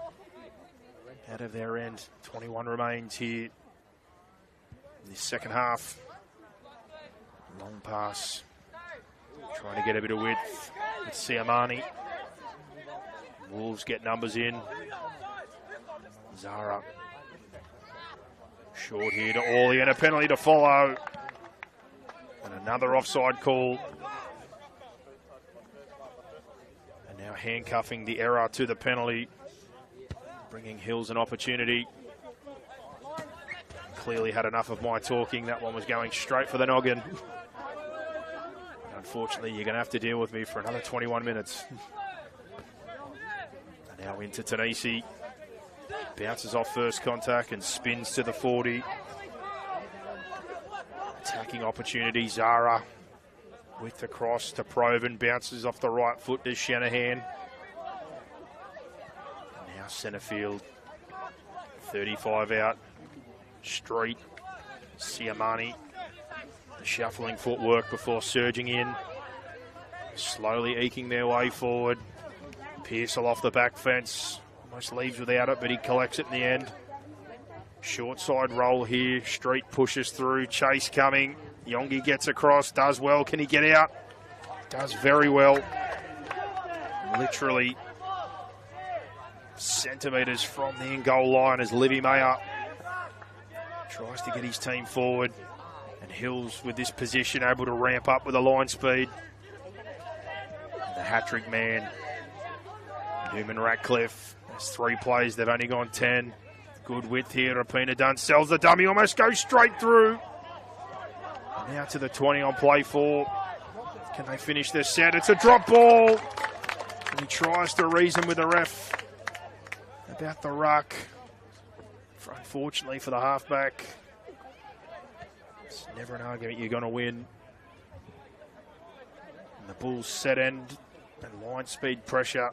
out of their end. 21 remains here in this second half. Long pass, trying to get a bit of width with Siamani. Wolves get numbers in. Zara. Short here to Orley and a penalty to follow. And another offside call. And now handcuffing the error to the penalty. Bringing Hills an opportunity. Clearly had enough of my talking. That one was going straight for the noggin. Unfortunately, you're going to have to deal with me for another 21 minutes. And now into Tanisi. Bounces off first contact and spins to the 40. Attacking opportunity, Zara with the cross to Proven. Bounces off the right foot to Shanahan. Now centre field. 35 out. Street. Siamani. The shuffling footwork before surging in. Slowly eking their way forward. Pearsall off the back fence. Almost leaves without it, but he collects it in the end. Short side roll here. Street pushes through. Chase coming. Yongi gets across. Does well. Can he get out? Does very well. Literally centimetres from the in-goal line as Livy Mayer tries to get his team forward. And Hills with this position able to ramp up with the line speed. The hat-trick man, Newman Ratcliffe. There's 3 plays, they've only gone 10. Good width here, Rapina Dunn sells the dummy, almost goes straight through. Now to the 20 on play 4. Can they finish their set? It's a drop ball. And he tries to reason with the ref about the ruck. Unfortunately for the halfback, it's never an argument you're going to win. And the Bulls set end and line speed pressure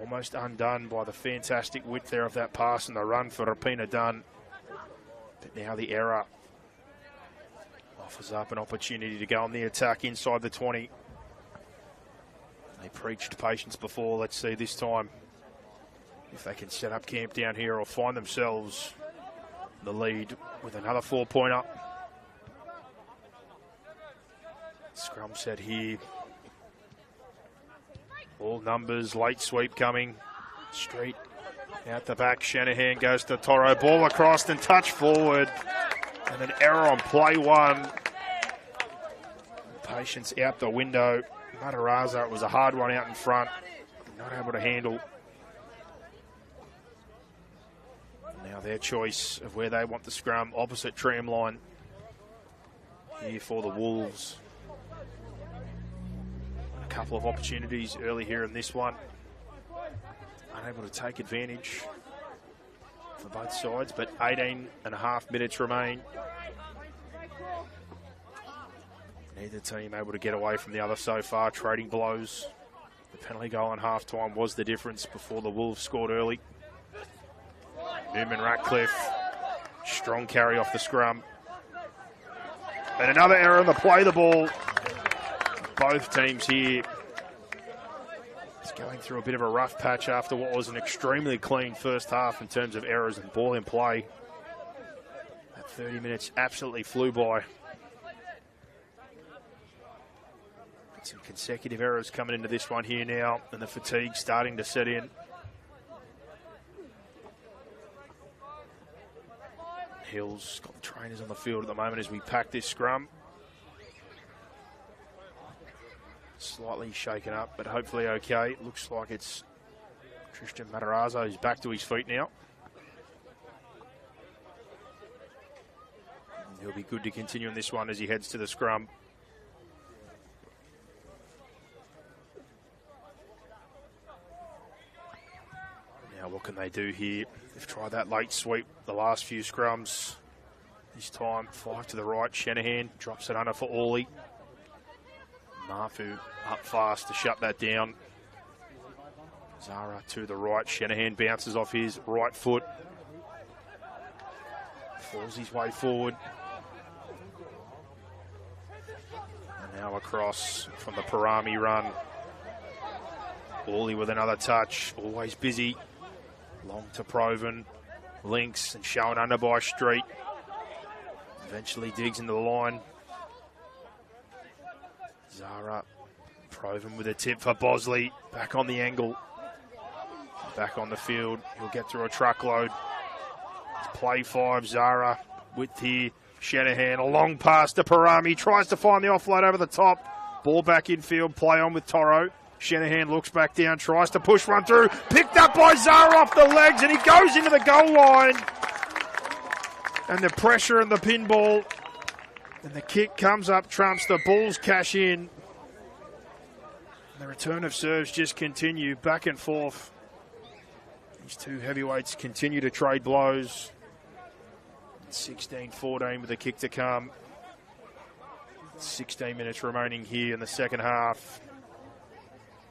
almost undone by the fantastic width there of that pass and the run for Rapina Dunn. But now the error offers up an opportunity to go on the attack inside the 20. They preached patience before. Let's see this time if they can set up camp down here or find themselves the lead with another 4-pointer. Scrum set here. All numbers, late sweep coming. Street out the back. Shanahan goes to Toro. Ball across and touch forward. And an error on play 1. Patience out the window. Mataraza, it was a hard one out in front. Not able to handle. Now their choice of where they want the scrum, opposite tram line here for the Wolves. A couple of opportunities early here in this one. Unable to take advantage for both sides, but 18.5 minutes remain. Neither team able to get away from the other so far, trading blows. The penalty goal in half-time was the difference before the Wolves scored early. Newman Ratcliffe, strong carry off the scrum. And another error on the play the ball. Both teams here is going through a bit of a rough patch after what was an extremely clean first half in terms of errors and ball in play. That 30 minutes absolutely flew by. Some consecutive errors coming into this one here now, and the fatigue starting to set in. Hills got the trainers on the field at the moment as we pack this scrum. Slightly shaken up, but hopefully okay. Looks like it's Tristan Matarazzo who's back to his feet now. And he'll be good to continue in this one as he heads to the scrum. Now what can they do here? They've tried that late sweep the last few scrums. This time, 5 to the right. Shanahan drops it under for Orley. Mafu up fast to shut that down. Zara to the right. Shanahan bounces off his right foot. Falls his way forward. And now across from the Parami run. Orley with another touch. Always busy. Long to Proven, links and shown under by Street. Eventually digs into the line. Zara, Proven with a tip for Bosley. Back on the angle. Back on the field. He'll get through a truckload. Play 5, Zara. Width here. Shanahan, a long pass to Parami. Tries to find the offload over the top. Ball back infield. Play on with Toro. Shanahan looks back down. Tries to push one through. Picked up by Zara off the legs. And he goes into the goal line. And the pressure and the pinball. And the kick comes up, trumps. The Bulls cash in. The return of serves just continue back and forth. These two heavyweights continue to trade blows. 16-14 with a kick to come. 16 minutes remaining here in the second half.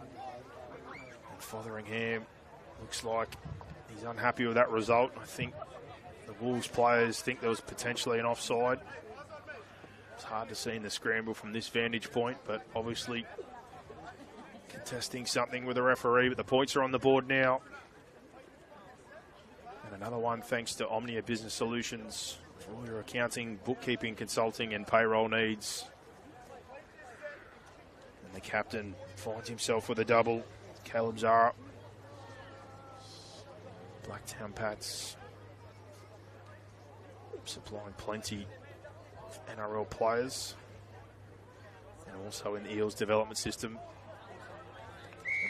And Fotheringham looks like he's unhappy with that result. I think the Wolves players think there was potentially an offside. It's hard to see in the scramble from this vantage point, but obviously contesting something with the referee, but the points are on the board now. And another one thanks to Omnia Business Solutions for all your accounting, bookkeeping, consulting and payroll needs. And the captain finds himself with a double. Caleb Zara. Blacktown Pats supplying plenty of NRL players and also in the Eels development system.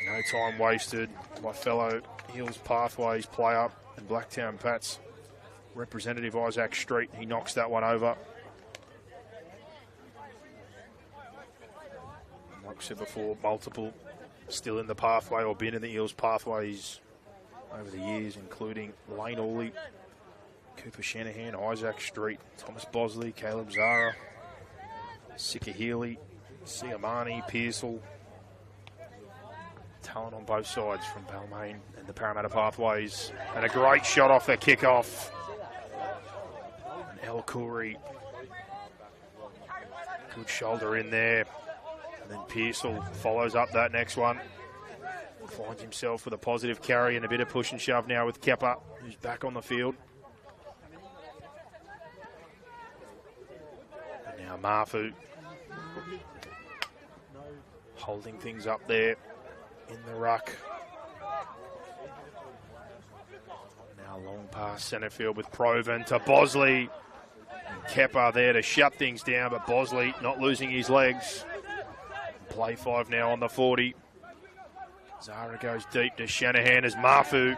No time wasted. My fellow Eels Pathways player and Blacktown Pats representative Isaac Street. He knocks that one over. And like I said before, multiple still in the pathway or been in the Eels Pathways over the years, including Lane Orley, Cooper Shanahan, Isaac Street, Thomas Bosley, Caleb Zara, Sika Healy, Siamani, Pearsall. Talent on both sides from Balmain and the Parramatta Pathways. And a great shot off their kickoff. And El Khoury. Good shoulder in there. And then Pearsall follows up that next one. Finds himself with a positive carry and a bit of push and shove now with Kepper, who's back on the field. And now Mafu holding things up there in the ruck. Now long pass centre field with Proven to Bosley. And Kepper there to shut things down, but Bosley not losing his legs. Play 5 now on the 40. Zara goes deep to Shanahan as Mafu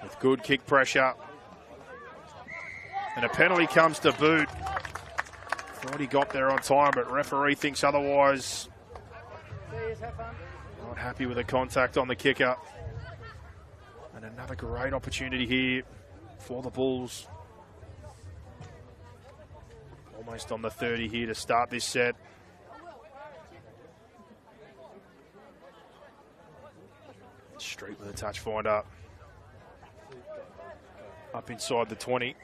with good kick pressure. And a penalty comes to boot. Thought he got there on time, but referee thinks otherwise. Not happy with the contact on the kicker. And another great opportunity here for the Bulls. Almost on the 30 here to start this set. Street with a touch finder. Up inside the 20.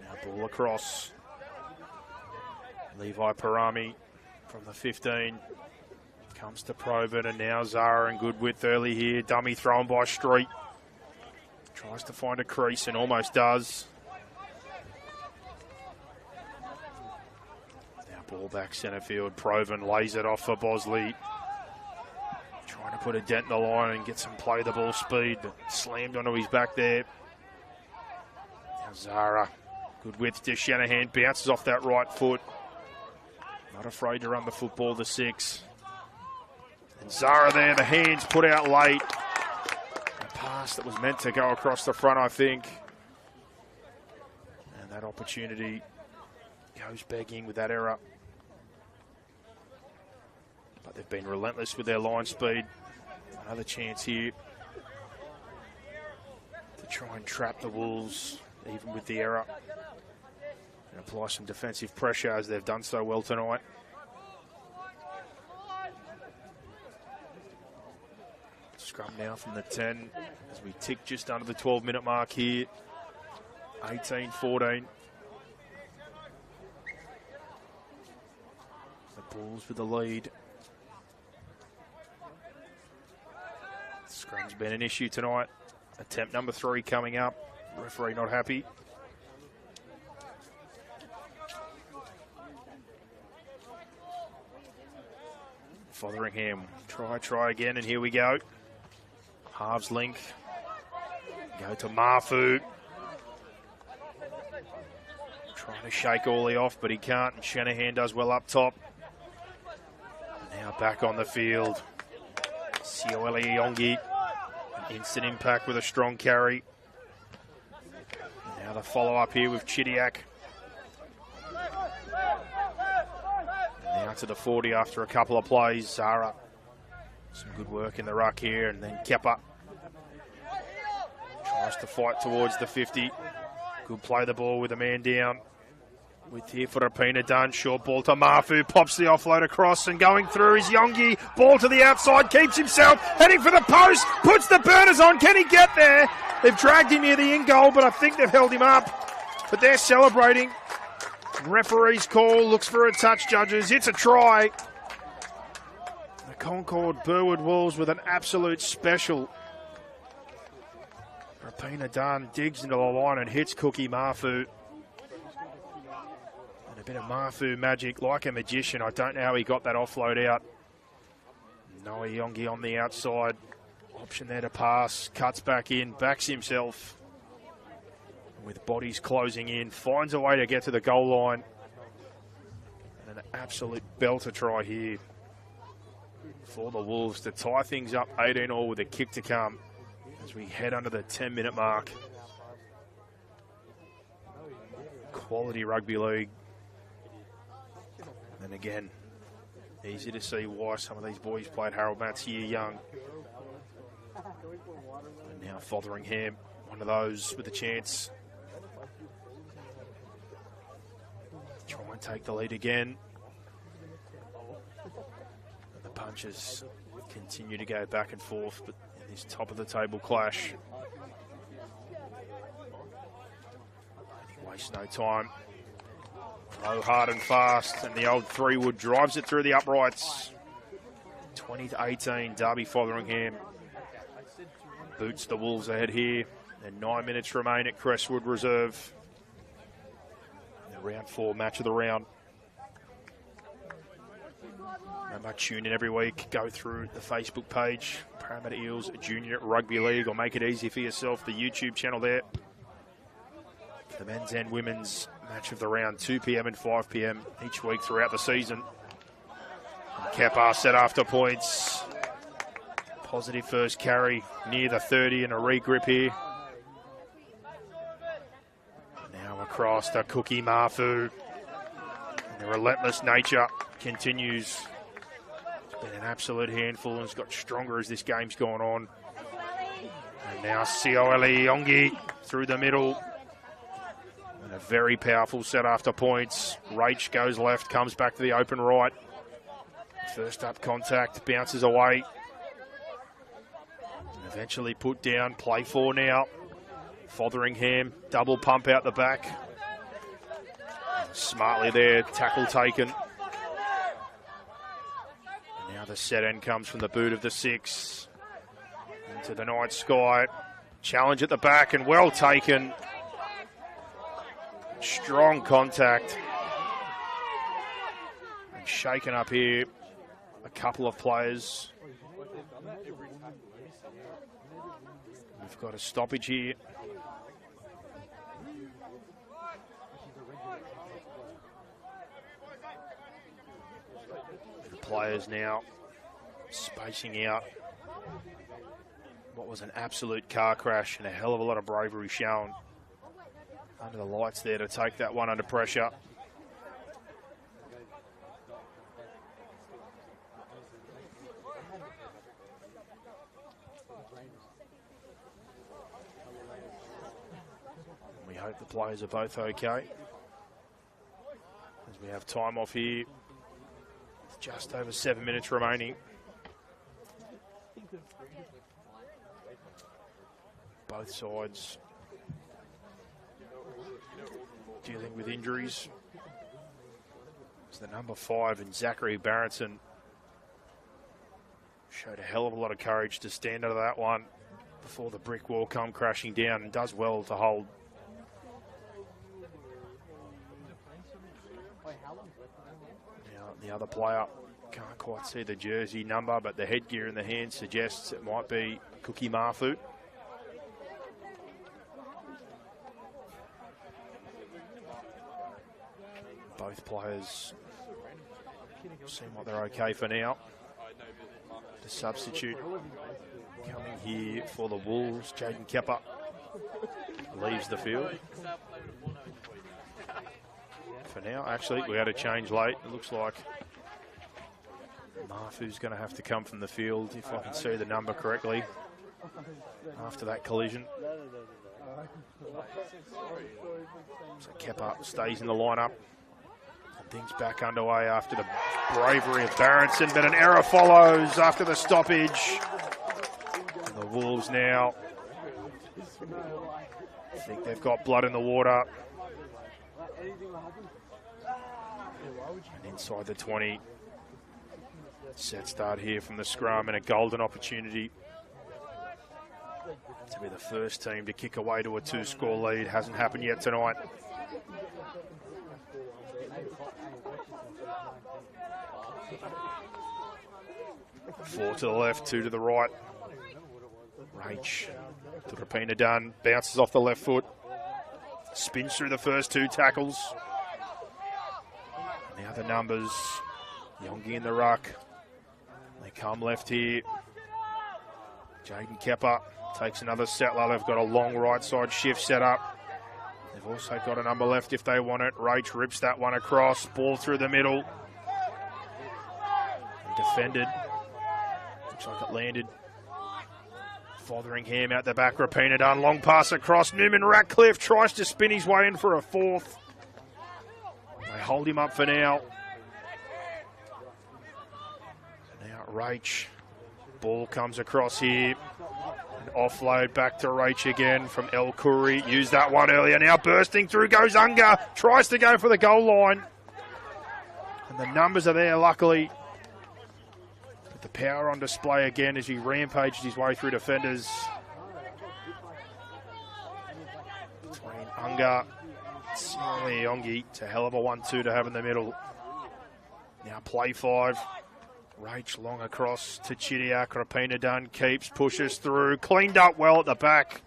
Now ball across. Levi Parami from the 15. Comes to Proven, and now Zara and good width early here. Dummy thrown by Street. Tries to find a crease and almost does. Now ball back centre field. Proven lays it off for Bosley. Trying to put a dent in the line and get some play the ball speed, but slammed onto his back there. Now Zara, good width to Shanahan, bounces off that right foot. Not afraid to run the football to 6. And Zara there, the hands put out late. A pass that was meant to go across the front, I think. And that opportunity goes begging with that error. But they've been relentless with their line speed. Another chance here to try and trap the Wolves, even with the error. And apply some defensive pressure as they've done so well tonight. Scrum now from the 10 as we tick just under the 12-minute mark here. 18-14. The Bulls with the lead. Scrum's been an issue tonight. Attempt number 3 coming up. Referee not happy. Fotheringham, try again, and here we go. Halves link. Go to Mafu. Trying to shake Orley off, but he can't, and Shanahan does well up top. Now back on the field. Sioeli Yongi, instant impact with a strong carry. Now the follow-up here with Chidiac. Now to the 40 after a couple of plays. Zara, some good work in the ruck here, and then Kepa tries to fight towards the 50. Good play the ball with a man down. With here for Rapina done. Short ball to Mafu. Pops the offload across, and going through is Yongi. Ball to the outside. Keeps himself. Heading for the post. Puts the burners on. Can he get there? They've dragged him near the in goal, but I think they've held him up. But they're celebrating. Referee's call. Looks for a touch, judges. It's a try. The Concord Burwood Wolves with an absolute special. Rapina done. Digs into the line and hits Cookie Mafu. Bit of Mafu magic, like a magician. I don't know how he got that offload out. Noah Yongi on the outside. Option there to pass. Cuts back in, backs himself. With bodies closing in. Finds a way to get to the goal line. And an absolute belter try here for the Wolves to tie things up 18-all with a kick to come as we head under the 10-minute mark. Quality rugby league. And again, easy to see why some of these boys played Harold Matts here young. And now Fotheringham, one of those with a chance. Try and take the lead again. And the punches continue to go back and forth, but in this top of the table clash, he wastes no time. Low, hard and fast, and the old 3-wood drives it through the uprights. 20-18, Derby Fotheringham boots the Wolves ahead here. And 9 minutes remain at Creswood Reserve. The round 4 match of the round. Remember, tune in every week, go through the Facebook page, Parramatta Eels Junior Rugby League, or make it easy for yourself, the YouTube channel there. The men's and women's match of the round, 2 p.m. and 5 p.m. each week throughout the season. Kepa set after points. Positive first carry near the 30 and a regrip here. Now across to Cookie Mafu. And the relentless nature continues. It's been an absolute handful and it's got stronger as this game's gone on. And now Sioeli Yongi through the middle. And a very powerful set after points. Rach goes left, comes back to the open right. First up contact, bounces away. And eventually put down, play 4 now. Fotheringham, double pump out the back. Smartly there, tackle taken. And now the set end comes from the boot of the 6. Into the night sky. Challenge at the back and well taken. Strong contact. And shaken up here. A couple of players. We've got a stoppage here. The players now spacing out. What was an absolute car crash and a hell of a lot of bravery shown under the lights there to take that one under pressure. We hope the players are both okay. As we have time off here, with just over 7 minutes remaining. Both sides dealing with injuries. It's the number 5 and Zachary Barrettson showed a hell of a lot of courage to stand under that one before the brick wall come crashing down, and does well to hold. Now the other player Can't quite see the jersey number, but the headgear in the hand suggests it might be Cookie Marfu. Both players seem like they're okay for now. The substitute coming here for the Wolves, Jaden Kepper, leaves the field. For now, actually, we had a change late. It looks like Marfu's going to have to come from the field, if I can see the number correctly, after that collision. So Kepper stays in the lineup. Things back underway after the bravery of Barronson, but an error follows after the stoppage. And the Wolves now, I think they've got blood in the water. And inside the 20, set start here from the scrum, and a golden opportunity to be the first team to kick away to a 2-score lead. Hasn't happened yet tonight. 4 to the left, 2 to the right. Rach to Rapina Dunn, bounces off the left foot, spins through the first 2 tackles. Now the numbers, Yongi in the ruck. They come left here. Jaden Kepper takes another settler. They've got a long right side shift set up. They've also got a number left if they want it. Rach rips that one across, ball through the middle. And defended. Looks like it landed. Fotheringham out the back, Rapina Dunn, long pass across. Newman Ratcliffe tries to spin his way in for a 4th. They hold him up for now. Now Rach, ball comes across here. An offload back to Rach again from El Khoury. Used that one earlier, now bursting through goes Unga. Tries to go for the goal line. And the numbers are there, luckily. But the power on display again as he rampaged his way through defenders. Between Unga and Similarly Yongi. It's a hell of a 1-2 to have in the middle. Now play 5. Rach long across to Chidiak. Rapina Dunn keeps, pushes through. Cleaned up well at the back.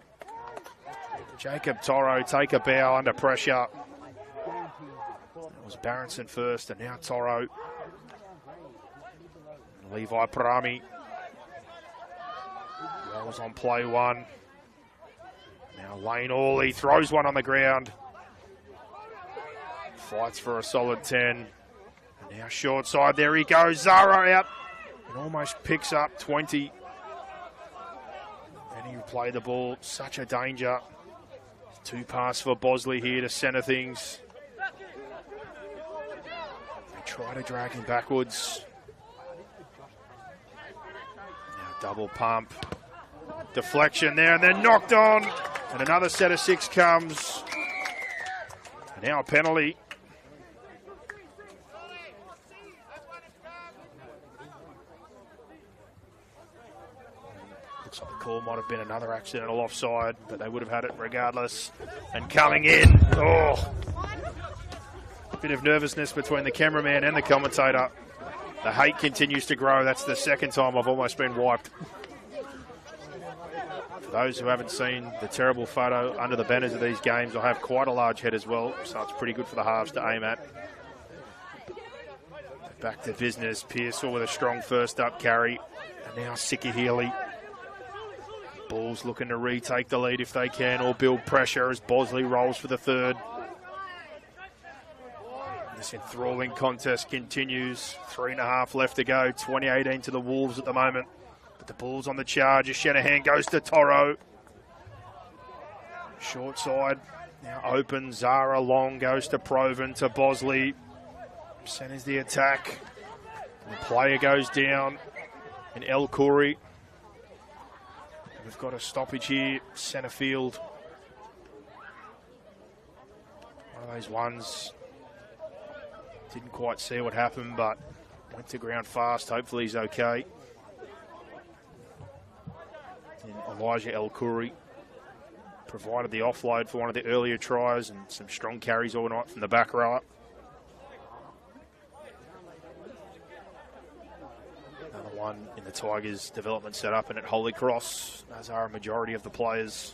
Jacob Toro take a bow under pressure. It was Barronson first and now Toro. Levi Parami rolls on play 1. Now Lane Orley throws one on the ground. Fights for a solid 10. And now short side, there he goes. Zara out and almost picks up 20. Then he play the ball, such a danger. 2 pass for Bosley here to centre things. They try to drag him backwards. Now double pump. Deflection there and then knocked on. And another set of 6 comes. And now a penalty. Looks like the call might have been another accidental offside, but they would have had it regardless. And coming in, oh, a bit of nervousness between the cameraman and the commentator. The hate continues to grow. That's the second time I've almost been wiped. For those who haven't seen the terrible photo under the banners of these games, I have quite a large head as well, so it's pretty good for the halves to aim at. Back to business. Pearsall with a strong first up carry. And now Sikahili. Bulls looking to retake the lead if they can, or build pressure as Bosley rolls for the 3rd. This enthralling contest continues. 3.5 left to go. 20-18 to the Wolves at the moment. But the Bulls on the charge as Shanahan goes to Toro. Short side. Now open. Zara long goes to Proven to Bosley. Centers the attack. And the player goes down. And El Khoury. We've got a stoppage here, centre field. One of those ones, didn't quite see what happened, but went to ground fast. Hopefully he's okay. And Elijah El Khoury provided the offload for one of the earlier tries and some strong carries all night from the back rower. the Tigers development set up and at Holy Cross, as are a majority of the players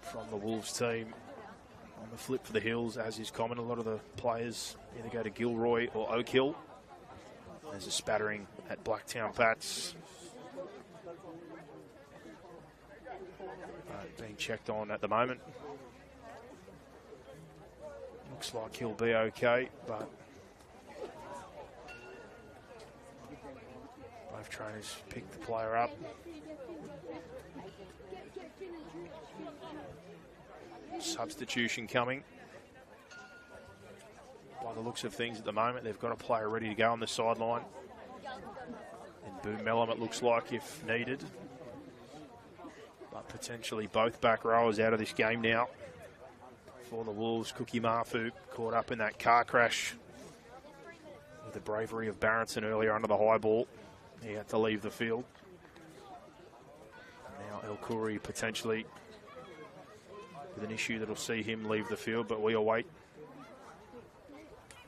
from the Wolves team. On the flip for the Hills, as is common, a lot of the players either go to Gilroy or Oak Hill. There's a spattering at Blacktown Pats. Being checked on at the moment. Looks like he'll be okay, but both trainers picked the player up. Substitution coming. By the looks of things at the moment, they've got a player ready to go on the sideline. And Boo Mellum, it looks like, if needed. But potentially both back rowers out of this game now. For the Wolves, Cookie Mafu caught up in that car crash with the bravery of Barrettson earlier under the high ball. He had to leave the field. Now El Khoury potentially with an issue that'll see him leave the field, but we await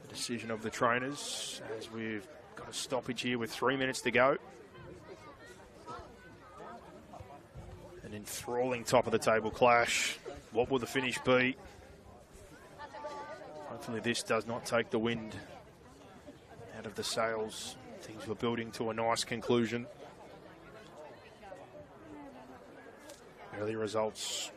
the decision of the trainers as we've got a stoppage here with 3 minutes to go. An enthralling top of the table clash. What will the finish be? Hopefully this does not take the wind out of the sails. Things were building to a nice conclusion. Early results,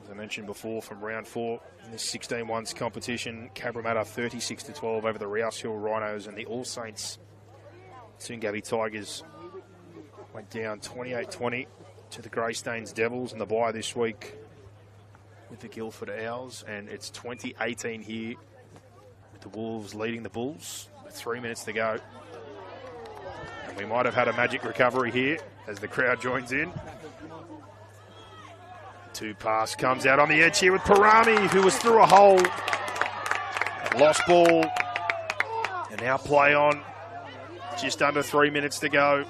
as I mentioned before, from round 4 in this 16-1s competition. Parramatta 36-12 over the Rouse Hill Rhinos, and the All Saints Toongabbie Tigers went down 28-20 to the Greystanes Devils in the bye this week with the Guildford Owls, and it's 20-18 here with the Wolves leading the Bulls with 3 minutes to go. And we might have had a magic recovery here as the crowd joins in. Two pass comes out on the edge here with Parami, who was through a hole. Lost ball. And now play on. Just under 3 minutes to go.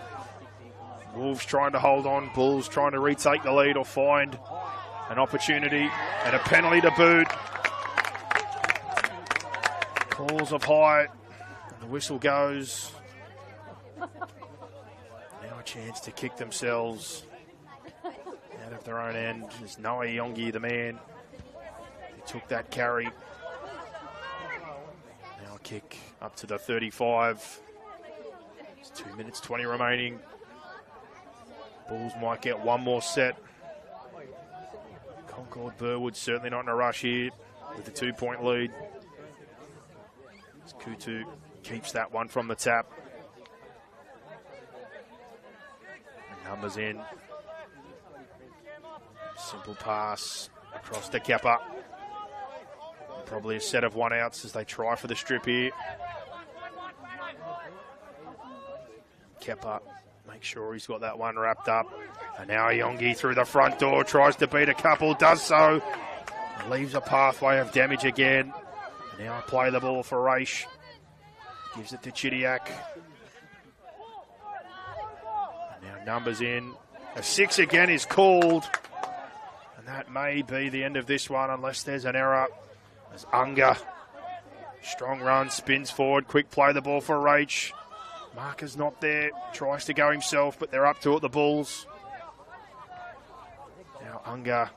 Wolves trying to hold on. Bulls trying to retake the lead or find an opportunity. And a penalty to boot. Calls of high. And the whistle goes. Now a chance to kick themselves out of their own end. Is Noah Yongi, the man who took that carry. Now a kick up to the 35. It's 2 minutes 20 remaining. Bulls might get one more set. Concord Burwood certainly not in a rush here with the 2-point lead. As Kutu keeps that one from the tap. And numbers in. Simple pass across to Kepper. Probably a set of one-outs as they try for the strip here. Kepper, make sure he's got that one wrapped up. And now Yongi through the front door, tries to beat a couple, does so. Leaves a pathway of damage again. And now play the ball for Raish. Gives it to Chidiac. And now numbers in. A 6 again is called. And that may be the end of this one unless there's an error. As Unger, strong run, spins forward, quick play the ball for Raish. Marker's not there, tries to go himself, but they're up to it, the Bulls. Now Unger,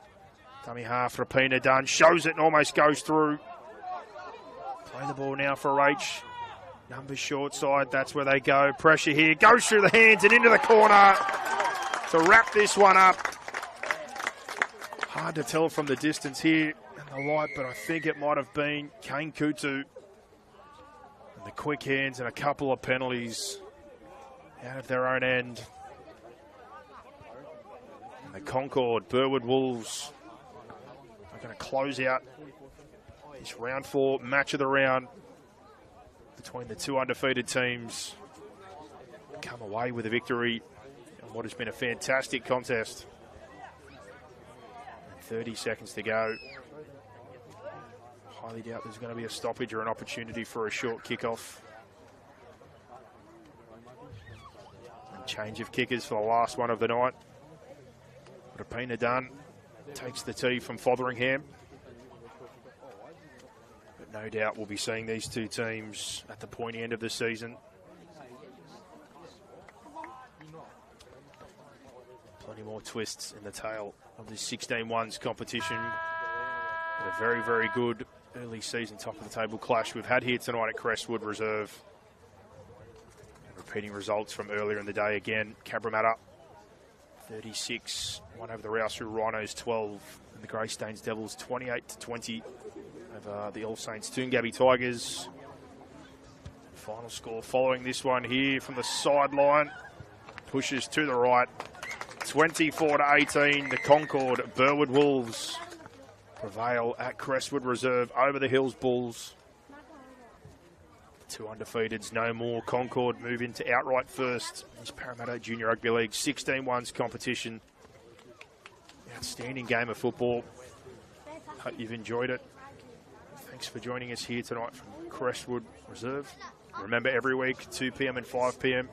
dummy half, Rapina done, shows it and almost goes through. Play the ball now for Raish. Numbers short side, that's where they go. Pressure here, goes through the hands and into the corner to wrap this one up. Hard to tell from the distance here and the light, but I think it might have been Kane Kutu. And the quick hands and a couple of penalties out of their own end. And the Concord Burwood Wolves are going to close out this round 4 match of the round between the two undefeated teams. Come away with a victory in what has been a fantastic contest. 30 seconds to go. Highly doubt there's going to be a stoppage or an opportunity for a short kickoff. And change of kickers for the last one of the night. Rapina Dunn takes the tee from Fotheringham. But no doubt we'll be seeing these two teams at the pointy end of the season. Plenty more twists in the tail of this 16-1s competition. And a very, very good early season top of the table clash we've had here tonight at Creswood Reserve. And repeating results from earlier in the day again. Parramatta 36, won over the Rousseau Rhinos 12, and the Greystanes Devils 28-20 over the All Saints Toongabbie Tigers. Final score following this one here from the sideline. Pushes to the right. 24-18, the Concord Burwood Wolves prevail at Creswood Reserve over the Hills Bulls. The two undefeateds, no more. Concord move into outright first. This Parramatta Junior Rugby League 16-1s competition. Outstanding game of football. Hope you've enjoyed it. Thanks for joining us here tonight from Creswood Reserve. Remember, every week, 2 p.m. and 5 p.m.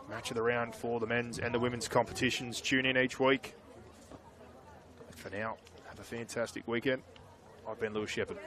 match of the round for the men's and the women's competitions. Tune in each week. But for now, have a fantastic weekend. I've been Lewis Shepherd.